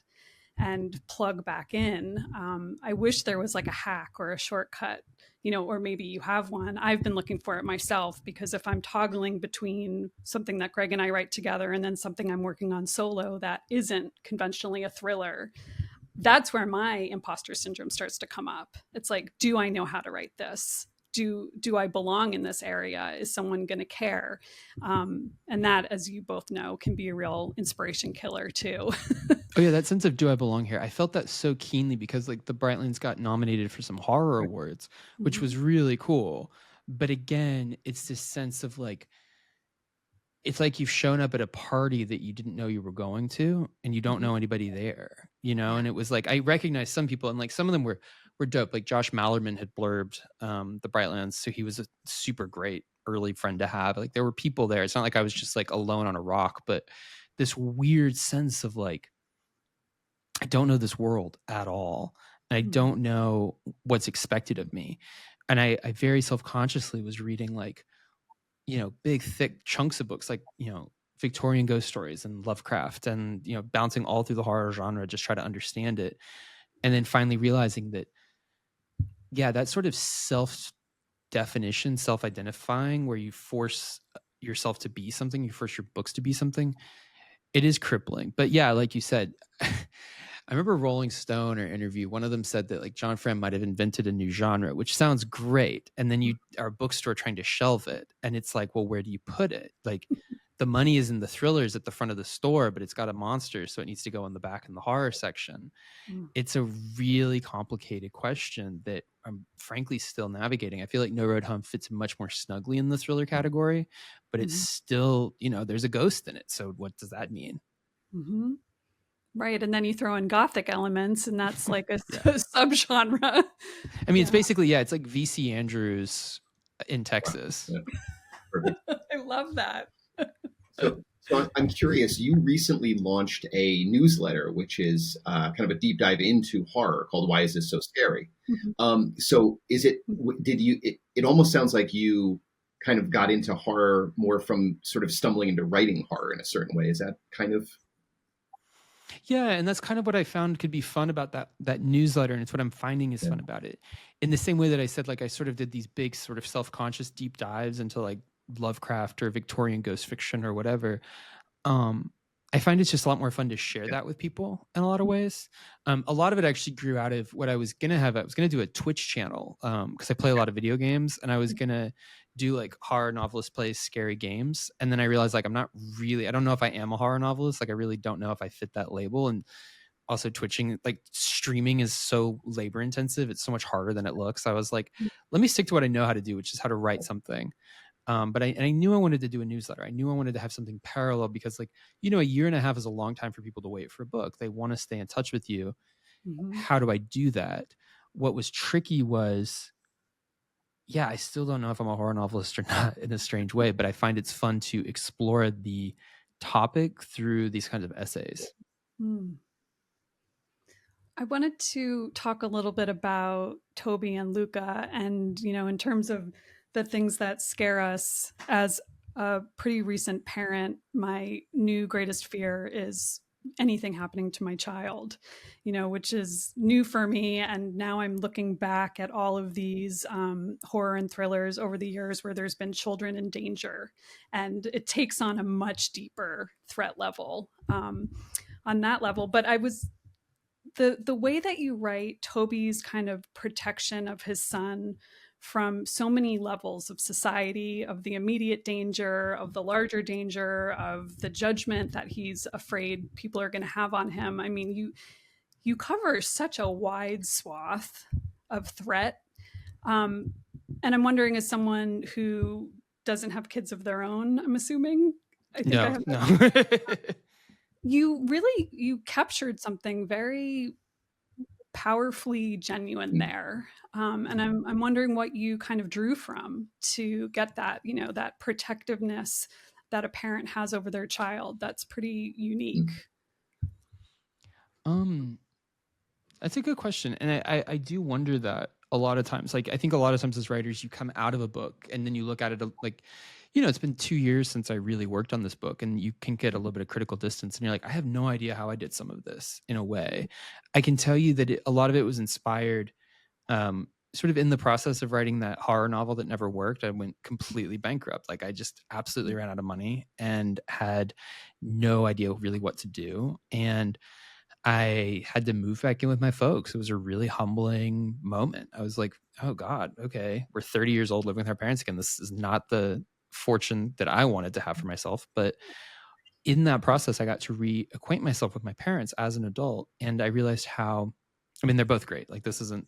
and plug back in. I wish there was like a hack or a shortcut, or maybe you have one. I've been looking for it myself, because if I'm toggling between something that Greg and I write together and then something I'm working on solo that isn't conventionally a thriller, that's where my imposter syndrome starts to come up. It's like, do I know how to write this? Do I belong in this area? Is someone going to care? And that, as you both know, can be a real inspiration killer too. Oh yeah, that sense of do I belong here? I felt that so keenly, because like the Brightlands got nominated for some horror awards, which was really cool. But again, it's this sense of like, it's like you've shown up at a party that you didn't know you were going to, and you don't know anybody there, And it was like, I recognized some people, and like some of them were dope. Like Josh Mallerman had blurbed the Brightlands, so he was a super great early friend to have. Like there were people there. It's not like I was just like alone on a rock, but this weird sense of like, I don't know this world at all. And I don't know what's expected of me. And I very self-consciously was reading like, big, thick chunks of books, like, Victorian ghost stories and Lovecraft, and bouncing all through the horror genre, just try to understand it, and then finally realizing that, yeah, that sort of self-definition, self-identifying, where you force yourself to be something, you force your books to be something, it is crippling. But yeah, like you said, I remember Rolling Stone or interview, one of them said that like John Fram might have invented a new genre, which sounds great. And then you are a bookstore trying to shelve it. And it's like, well, where do you put it? Like the money is in the thrillers at the front of the store, but it's got a monster, so it needs to go in the back in the horror section. Mm. It's a really complicated question that I'm frankly still navigating. I feel like No Road Home fits much more snugly in the thriller category, but it's Mhm. still, there's a ghost in it. So what does that mean? Mhm. Right, and then you throw in gothic elements, and that's like a Yeah. subgenre. I mean, it's Yeah. basically, it's like VC Andrews in Texas. Yeah, perfect. I love that. So I'm curious. You recently launched a newsletter, which is kind of a deep dive into horror called "Why Is This So Scary?" Mhm. So is it? Did you? It almost sounds like you kind of got into horror more from sort of stumbling into writing horror in a certain way. Is that kind of? Yeah, and that's kind of what I found could be fun about that newsletter, and it's what I'm finding is Yeah. fun about it. In the same way that I said, like I sort of did these big sort of self-conscious deep dives into like Lovecraft or Victorian ghost fiction or whatever. Um, I find it's just a lot more fun to share Yeah. that with people in a lot of ways. A lot of it actually grew out of what I was gonna have. I was gonna do a Twitch channel because I play a lot of video games, and I was gonna do like horror novelist plays scary games. And then I realized like I don't know if I am a horror novelist. Like I really don't know if I fit that label. And also twitching, like streaming is so labor intensive. It's so much harder than it looks. I was like, let me stick to what I know how to do, which is how to write something. But I knew I wanted to do a newsletter. I knew I wanted to have something parallel because, like, a year and a half is a long time for people to wait for a book. They want to stay in touch with you. Mhm. How do I do that? What was tricky was, yeah, I still don't know if I'm a horror novelist or not in a strange way, but I find it's fun to explore the topic through these kinds of essays. Mm. I wanted to talk a little bit about Toby and Luca, and in terms of the things that scare us. As a pretty recent parent, my new greatest fear is anything happening to my child, which is new for me. And now I'm looking back at all of these horror and thrillers over the years where there's been children in danger, and it takes on a much deeper threat level on that level. But I was the way that you write Toby's kind of protection of his son from so many levels of society, of the immediate danger, of the larger danger, of the judgment that he's afraid people are going to have on him. I mean, you cover such a wide swath of threat. Um, and I'm wondering, as someone who doesn't have kids of their own, I'm assuming, I think I No, have, no. you captured something very powerfully genuine there. And I'm wondering what you kind of drew from to get that, that protectiveness that a parent has over their child. That's pretty unique. um That's a good question. And I do wonder that a lot of times. Like, I think a lot of times as writers, you come out of a book and then you look at it like, it's been 2 years since I really worked on this book, and you can get a little bit of critical distance. And you're like, I have no idea how I did some of this in a way. I can tell you that a lot of it was inspired sort of in the process of writing that horror novel that never worked. I went completely bankrupt. Like, I just absolutely ran out of money and had no idea really what to do. And I had to move back in with my folks. It was a really humbling moment. I was like, oh God, okay, we're 30 years old living with our parents again. This is not the fortune that I wanted to have for myself. But in that process, I got to reacquaint myself with my parents as an adult. And I realized how, I mean, they're both great. Like, this isn't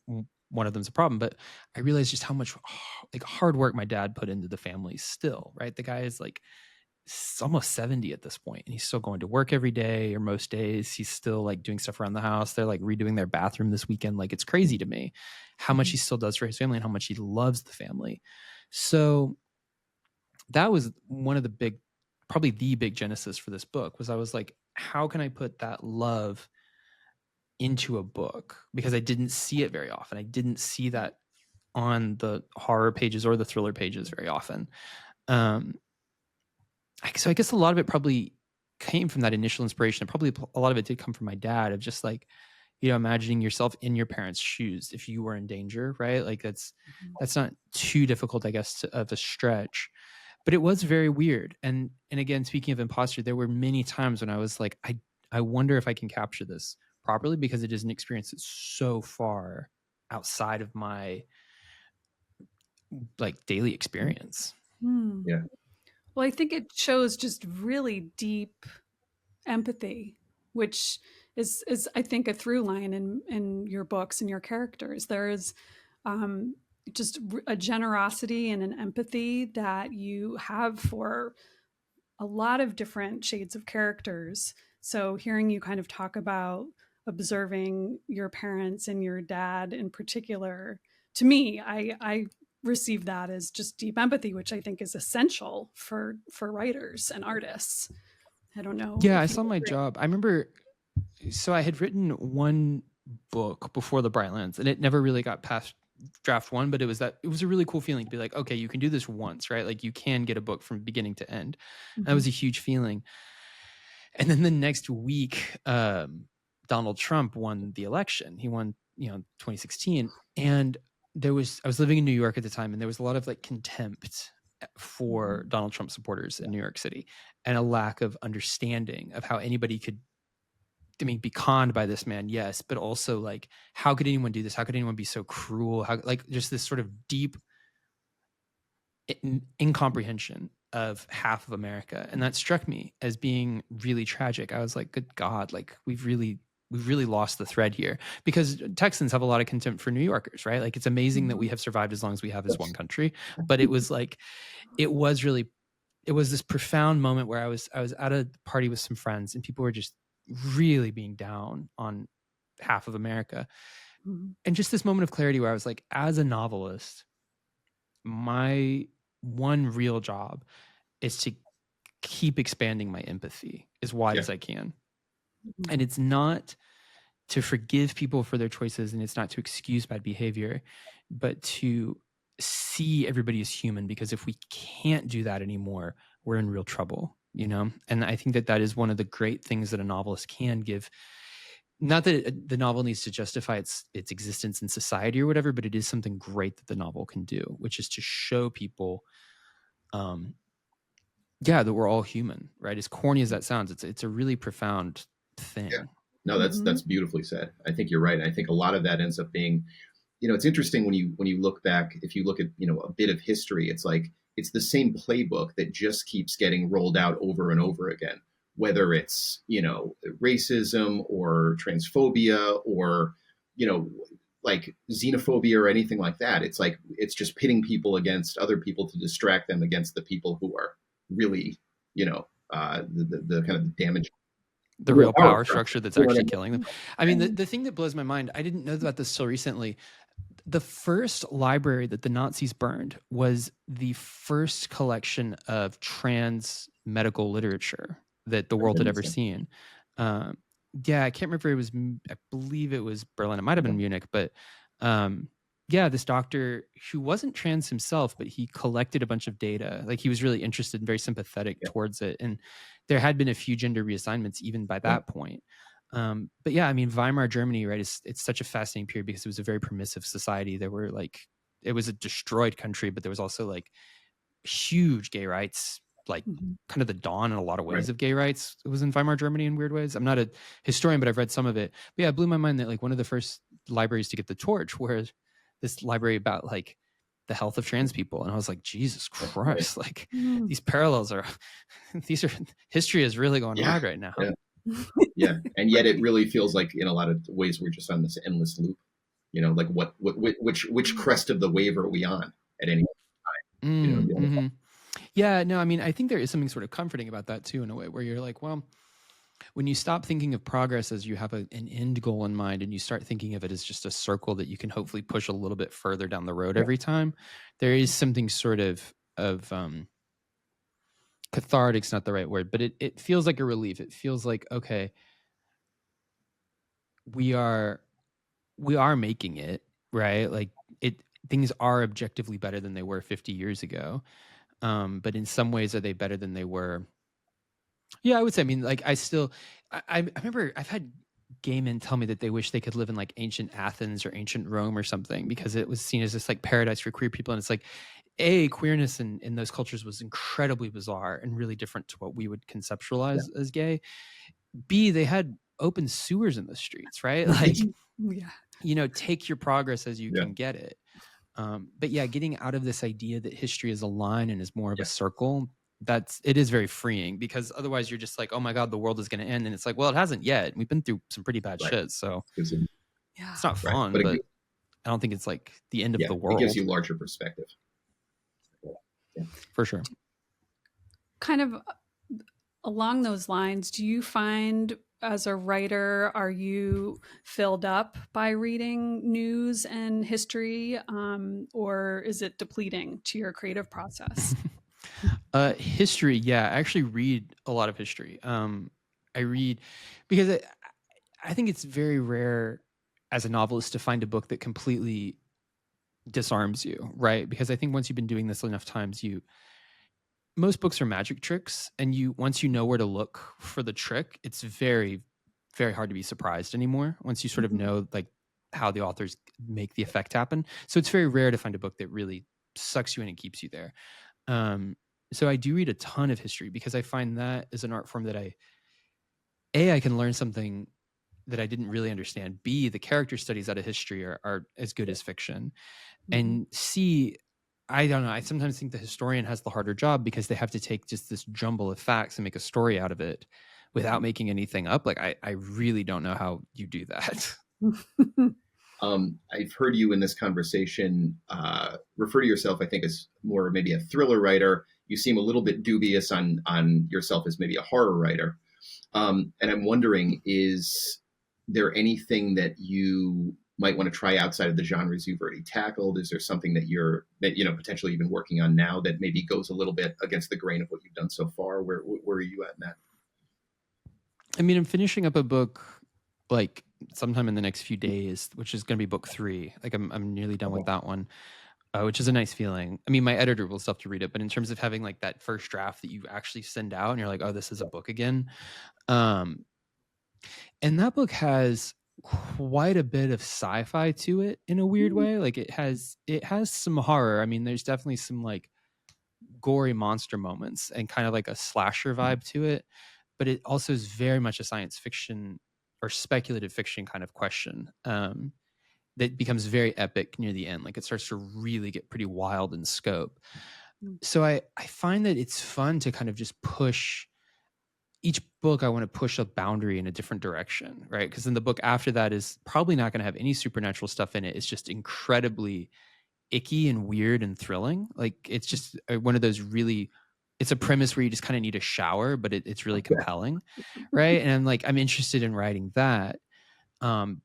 one of them's a problem, but I realized just how much like hard work my dad put into the family still, right? The guy is like almost 70 at this point, and he's still going to work every day or most days. He's still like doing stuff around the house. They're like redoing their bathroom this weekend. Like, it's crazy to me how much he still does for his family and how much he loves the family. So that was one of the big, probably the big genesis for this book, was I was like, how can I put that love into a book? Because I didn't see it very often. I didn't see that on the horror pages or the thriller pages very often. so I guess a lot of it probably came from that initial inspiration. Probably a lot of it did come from my dad, of just like, imagining yourself in your parents' shoes if you were in danger, right? Like that's not too difficult, I guess, of a stretch. But it was very weird. And again, speaking of imposter, there were many times when I was like, I wonder if I can capture this properly, because it is an experience that's so far outside of my like daily experience. Hmm. Yeah. Well, I think it shows just really deep empathy, which is I think a through line in your books and your characters. There is um, just a generosity and an empathy that you have for a lot of different shades of characters. So hearing you kind of talk about observing your parents and your dad in particular, to me, I receive that as just deep empathy, which I think is essential for writers and artists. I don't know Yeah, I if you saw my agree. job. I remember, so I had written one book before the Brightlands, and it never really got past draft one, but it was a really cool feeling to be like, okay, you can do this once, right? Like you can get a book from beginning to end. And that Mm-hmm. was a huge feeling. And then the next week, Donald Trump won the election. He won, 2016. And I was living in New York at the time, and there was a lot of like contempt for Donald Trump supporters in New York City, and a lack of understanding of how anybody could, I mean, be conned by this man, yes, but also like, how could anyone do this? How could anyone be so cruel? How, like, just this sort of deep incomprehension of half of America. And that struck me as being really tragic. I was like, good God, like we've really lost the thread here, because Texans have a lot of contempt for New Yorkers, right? Like it's amazing that we have survived as long as we have as one country. But it was like, it was really, it was this profound moment where I was at a party with some friends, and people were just really being down on half of America. Mm-hmm. And just this moment of clarity where I was like, as a novelist, my one real job is to keep expanding my empathy as wide Yeah. as I can. Mm-hmm. And it's not to forgive people for their choices, and it's not to excuse bad behavior, but to see everybody as human, because if we can't do that anymore, we're in real trouble, And I think that that is one of the great things that a novelist can give. Not that the novel needs to justify its existence in society or whatever, but it is something great that the novel can do, which is to show people, that we're all human, right? As corny as that sounds, it's a really profound Yeah. thing. No, Mm-hmm. that's beautifully said. I think you're right. I think a lot of that ends up being, it's interesting when you look back, if you look at, a bit of history, it's like it's the same playbook that just keeps getting rolled out over and over again, whether it's, racism or transphobia or, you know, like xenophobia or anything like that. It's like it's just pitting people against other people to distract them against the people who are really, the kind of damage, The the real real power power structure. structure that's You know what I actually mean? killing them. I mean, the thing that blows my mind, I didn't know about this so recently. The first library that the Nazis burned was the first collection of trans medical literature that the That's world had ever interesting. seen. Um, yeah, I can't remember. I believe it was Berlin. It might have Yeah. been Munich, but yeah, this doctor who wasn't trans himself, but he collected a bunch of data. Like he was really interested and very sympathetic Yeah. towards it. And there had been a few gender reassignments even by Yeah. that point. But yeah, I mean, Weimar Germany, right? It's such a fascinating period because it was a very permissive society. There were like, it was a destroyed country, but there was also like huge gay rights, like Mm-hmm. kind of the dawn in a lot of Right. ways of gay rights. It was in Weimar Germany in weird ways. I'm not a historian, but I've read some of it. But yeah, it blew my mind that like one of the first libraries to get the torch was this library about like the health of trans people. And I was like, Jesus Right. Christ, like Mm-hmm. these parallels are, these are, history is really going Yeah. hard right now. Yeah. Yeah. And yet it really feels like in a lot of ways we're just on this endless loop. Like which crest of the wave are we on at any Mm-hmm. Yeah, no, I mean, I think there is something sort of comforting about that too, in a way, where you're like, well, when you stop thinking of progress as you have an end goal in mind, and you start thinking of it as just a circle that you can hopefully push a little bit further down the road Yeah. every time, there is something sort of cathartic's not the right word, but it feels like a relief. It feels like, okay, we are making it, right? Like things are objectively better than they were 50 years ago. But in some ways, are they better than they were Yeah, I would say. I mean, like, I remember I've had gay men tell me that they wish they could live in like ancient Athens or ancient Rome or something because it was seen as this like paradise for queer people. And it's like, A, queerness in those cultures was incredibly bizarre and really different to what we would Yeah. conceptualize as gay. B, they had open sewers in the streets, right? Like, Yeah. take your progress as you Yeah. can get it. But yeah, getting out of this idea that history is a line and is more of a Yeah. circle, it is very freeing, because otherwise you're just like, oh my God, the world is going to end. And it's like, well, it hasn't yet. We've been through some pretty bad Right. shit. So Yeah. it's not Right. fun, But but I don't think it's like the end of yeah, the it gives world you larger perspective. Yeah. for sure. Kind of along those lines, do you find as a writer, are you filled up by reading news and history, or is it depleting to your creative process? History. Yeah. I actually read a lot of history. I read because I think it's very rare as a novelist to find a book that completely disarms you, right? Because I think once you've been doing this enough times, most books are magic tricks, and once you know where to look for the trick, it's very, very hard to be surprised anymore once you sort of Mhm. know like how the authors make the effect happen. So it's very rare to find a book that really sucks you in and keeps you there. Um, so I do read a ton of history because I find that is an art form that I can learn something that I didn't really understand. B, the character studies out of history are as good Yeah. as fiction. Mhm. And C, I don't know. I sometimes think the historian has the harder job because they have to take just this jumble of facts and make a story out of it without making anything up. Like, I really don't know how you do that. I've heard you in this conversation refer to yourself, I think, as more maybe a thriller writer. You seem a little bit dubious on yourself as maybe a horror writer. And I'm wondering, is there anything that you might want to try outside of the genres you've already tackled? Is there something that you know potentially even working on now that maybe goes a little bit against the grain of what you've done so far? Where are you at in that? I mean, I'm finishing up a book like sometime in the next few days, which is going to be book 3. Like, I'm nearly done with Okay. that one, which is a nice feeling. I mean, my editor will still have to read it, but in terms of having like that first draft that you actually send out and you're like, oh, this is a book again. Um, and that book has quite a bit of sci-fi to it in a weird way. Like, it has some horror. I mean, there's definitely some like gory monster moments and kind of like a slasher vibe to it, but it also is very much a science fiction or speculative fiction kind of question, that becomes very epic near the end. Like, it starts to really get pretty wild in scope. So I find that it's fun to kind of just push each book. I want to push a boundary in a different direction, right? Because then the book after that is probably not going to have any supernatural stuff in it. It's just incredibly icky and weird and thrilling. Like, it's just one of those really, it's a premise where you just kind of need a shower, but it's really Yeah. compelling, right? And I'm interested in writing that. Um,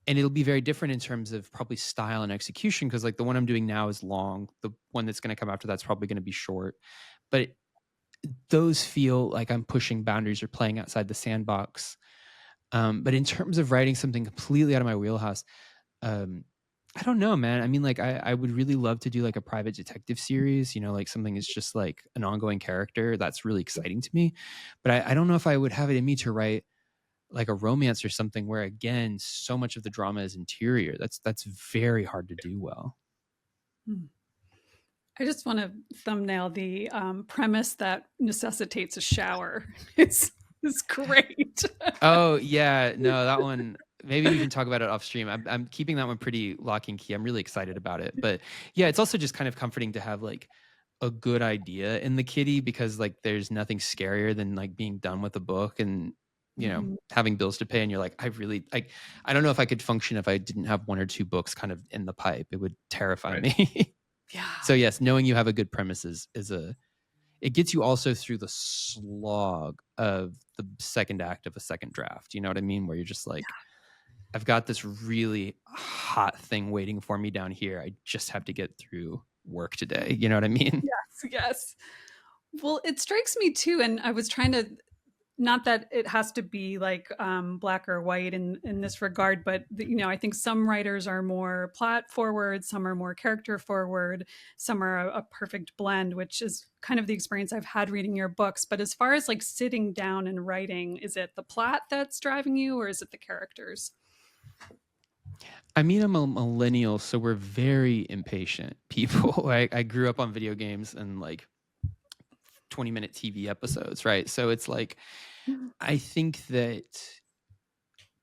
and it'll be very different in terms of probably style and execution, because like the one I'm doing now is long. The one that's going to come after that's probably going to be short. But those feel like I'm pushing boundaries or playing outside the sandbox. But in terms of writing something completely out of my wheelhouse, um, I don't know, man. I mean, like, I would really love to do like a private detective series, like something that's just like an ongoing character. That's really exciting to me. But I don't know if I would have it in me to write like a romance or something where, again, so much of the drama is interior. That's very hard to do well. I just want to thumbnail the premise that necessitates a shower. It's great. Oh yeah, no, that one. Maybe we can talk about it off stream. I'm keeping that one pretty lock and key. I'm really excited about it. But yeah, it's also just kind of comforting to have like a good idea in the kitty, because like there's nothing scarier than like being done with a book and Mhm. having bills to pay, and you're like, I don't know if I could function if I didn't have one or two books kind of in the pipe. It would terrify Right. me. Yeah. So yes, knowing you have a good premise it gets you also through the slog of the second act of a second draft. You know what I mean? Where you're just like, I've got this really hot thing waiting for me down here. I just have to get through work today. You know what I mean? Yes, yes. Well, it strikes me too, and I was trying to not that it has to be like black or white in this regard, but I think some writers are more plot forward, some are more character forward, some are a perfect blend, which is kind of the experience I've had reading your books. But as far as like sitting down and writing, is it the plot that's driving you, or is it the characters? I mean, I'm a millennial, so we're very impatient people. I grew up on video games and like 20-minute TV episodes, right? So it's like, I think that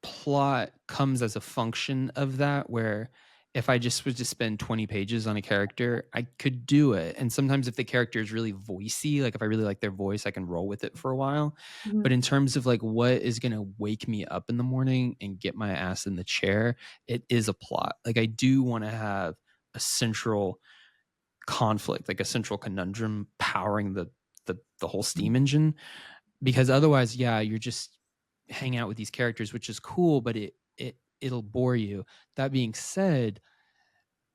plot comes as a function of that, where if I just was to spend 20 pages on a character, I could do it. And sometimes if the character is really voicey, like if I really like their voice, I can roll with it for a while. But Mhm. in terms of like what is going to wake me up in the morning and get my ass in the chair, it is a plot. Like I do want to have a central conflict, like a central conundrum powering the whole steam engine, because otherwise, yeah, you're just hanging out with these characters, which is cool, but it'll bore you. That being said,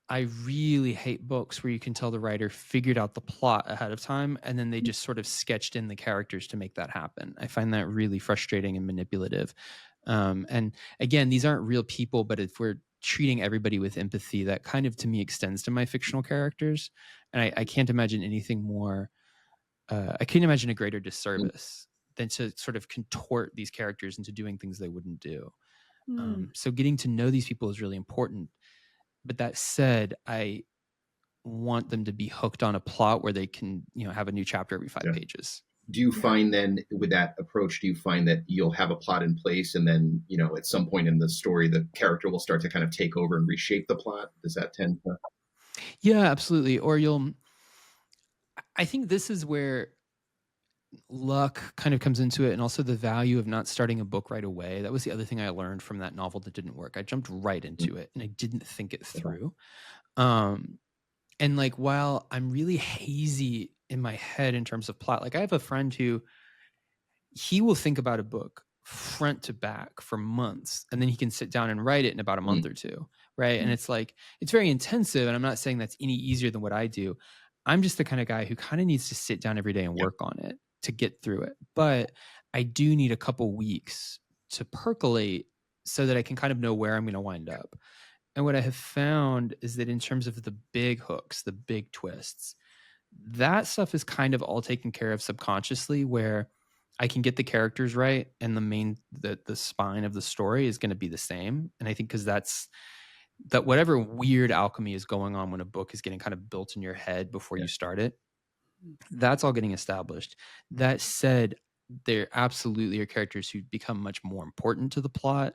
I really hate books where you can tell the writer figured out the plot ahead of time and then they just sort of sketched in the characters to make that happen. I find that really frustrating and manipulative. And again, these aren't real people, but if we're treating everybody with empathy, that kind of to me extends to my fictional characters. And I can't imagine anything more, I can't imagine a greater disservice than to sort of contort these characters into doing things they wouldn't do. Mm. So getting to know these people is really important. But that said, I want them to be hooked on a plot where they can, have a new chapter every 5 pages. Do you Yeah. find then with that approach, do you find that you'll have a plot in place and then, at some point in the story, the character will start to kind of take over and reshape the plot? Does that tend to? Yeah, absolutely. Or I think this is where luck kind of comes into it, and also the value of not starting a book right away. That was the other thing I learned from that novel that didn't work. I jumped right into it and I didn't think it through. Um, and like, while I'm really hazy in my head in terms of plot, like I have a friend who he will think about a book front to back for months and then he can sit down and write it in about a month or two, right? And it's like, it's very intensive, and I'm not saying that's any easier than what I do. I'm just the kind of guy who kind of needs to sit down every day and Yeah. work on it to get through it, but I do need a couple weeks to percolate so that I can kind of know where I'm going to wind up. And what I have found is that in terms of the big hooks, the big twists, that stuff is kind of all taken care of subconsciously, where I can get the characters right and the spine of the story is going to be the same. And I think because that whatever weird alchemy is going on when a book is getting kind of built in your head before Yeah. you start it, that's all getting established. That said, there absolutely are characters who become much more important to the plot.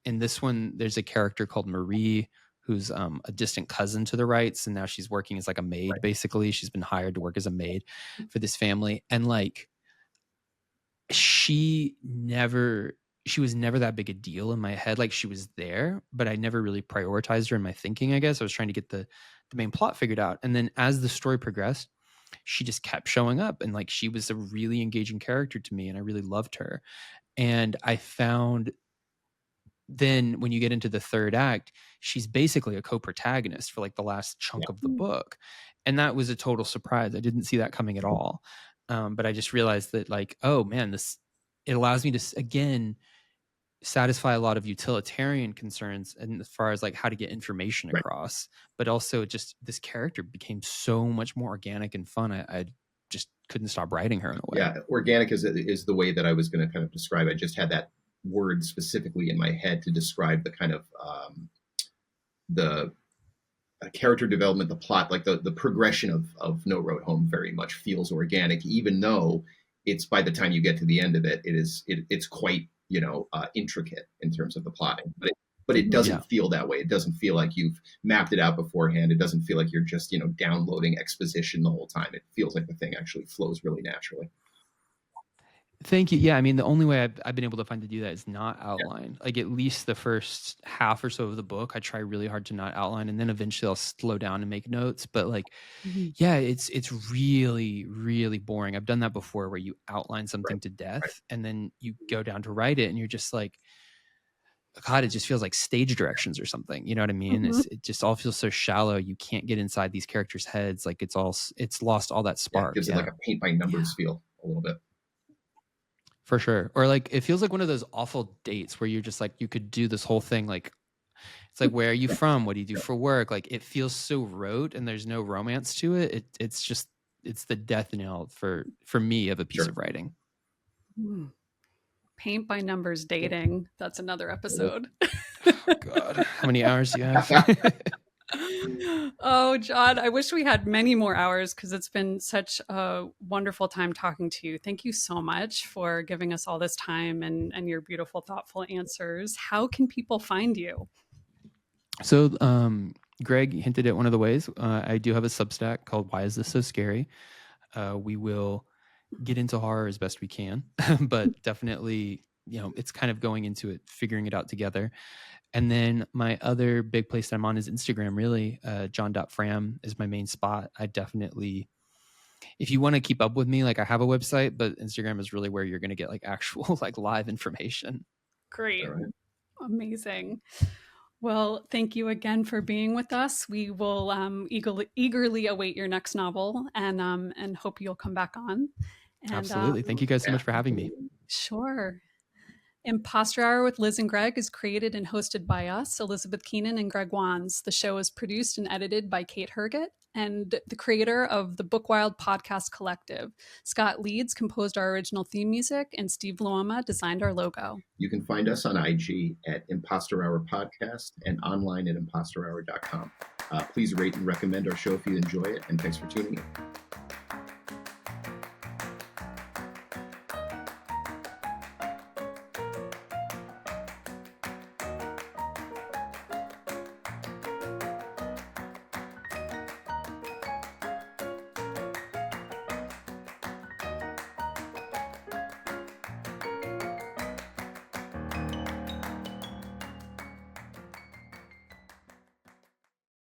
In this one, there's a character called Marie who's a distant cousin to the Wrights, and now she's working as like a maid. Basically, she's been hired to work as a maid for this family, and like she was never that big a deal in my head. Like she was there, but I never really prioritized her in my thinking. I guess I was trying to get the main plot figured out, and then as the story progressed, she just kept showing up, and like she was a really engaging character to me, and I really loved her. And I found then when you get into the third act, she's basically a co-protagonist for like the last chunk of the book. And that was a total surprise. I didn't see that coming at all. But I just realized that like, oh man, it allows me to again satisfy a lot of utilitarian concerns and as far as like how to get information Right. across, but also just this character became so much more organic and fun. I just couldn't stop writing her in a way. Yeah, organic is the way that I was going to kind of describe. I just had that word specifically in my head to describe the kind of the character development, the plot, like the progression of No Road Home very much feels organic, even though it's by the time you get to the end of it, it's quite intricate in terms of the plotting, but it doesn't Yeah. feel that way. It doesn't feel like you've mapped it out beforehand. It doesn't feel like you're just downloading exposition the whole time. It feels like the thing actually flows really naturally. Thank you. Yeah, I mean, the only way I've been able to find to do that is not outline. Like at least the first half or so of the book, I try really hard to not outline, and then eventually I'll slow down and make notes. But like, yeah, it's really really boring. I've done that before, where you outline something Right. to death, and then you go down to write it, and you're just like, God, it just feels like stage directions or something. You know what I mean? It just all feels so shallow. You can't get inside these characters' heads. Like it's lost all that Yeah, it spark. gives it like a paint by numbers feel a little bit. For sure. Or like it feels like one of those awful dates where you're just like you could do this whole thing like it's like where are you from? What do you do for work? Like it feels so rote and there's no romance to it. It's just it's the death knell for me of a piece of writing. Paint by numbers dating. That's another episode. God, how many hours do you have? Oh, John, I wish we had many more hours because it's been such a wonderful time talking to you. Thank you so much for giving us all this time and your beautiful, thoughtful answers. How can people find you? So, Greg hinted at one of the ways. I do have a Substack called Why Is This So Scary? We will get into horror as best we can, but definitely, it's kind of going into it, figuring it out together. And then my other big place that I'm on is Instagram, really. John.Fram is my main spot. I definitely, if you want to keep up with me, like I have a website, but Instagram is really where you're going to get like actual like live information. Great. Amazing. Well, thank you again for being with us. We will eagerly await your next novel and hope you'll come back on. And, absolutely. Thank you guys so much for having me. Sure. Imposter Hour with Liz and Greg is created and hosted by us, Elizabeth Keenan and Greg Wands. The show is produced and edited by Kate Herget and the creator of the Bookwild podcast collective. Scott Leeds composed our original theme music and Steve Luoma designed our logo. You can find us on IG at Imposter Hour Podcast and online at imposterhour.com. Please rate and recommend our show if you enjoy it, and thanks for tuning in.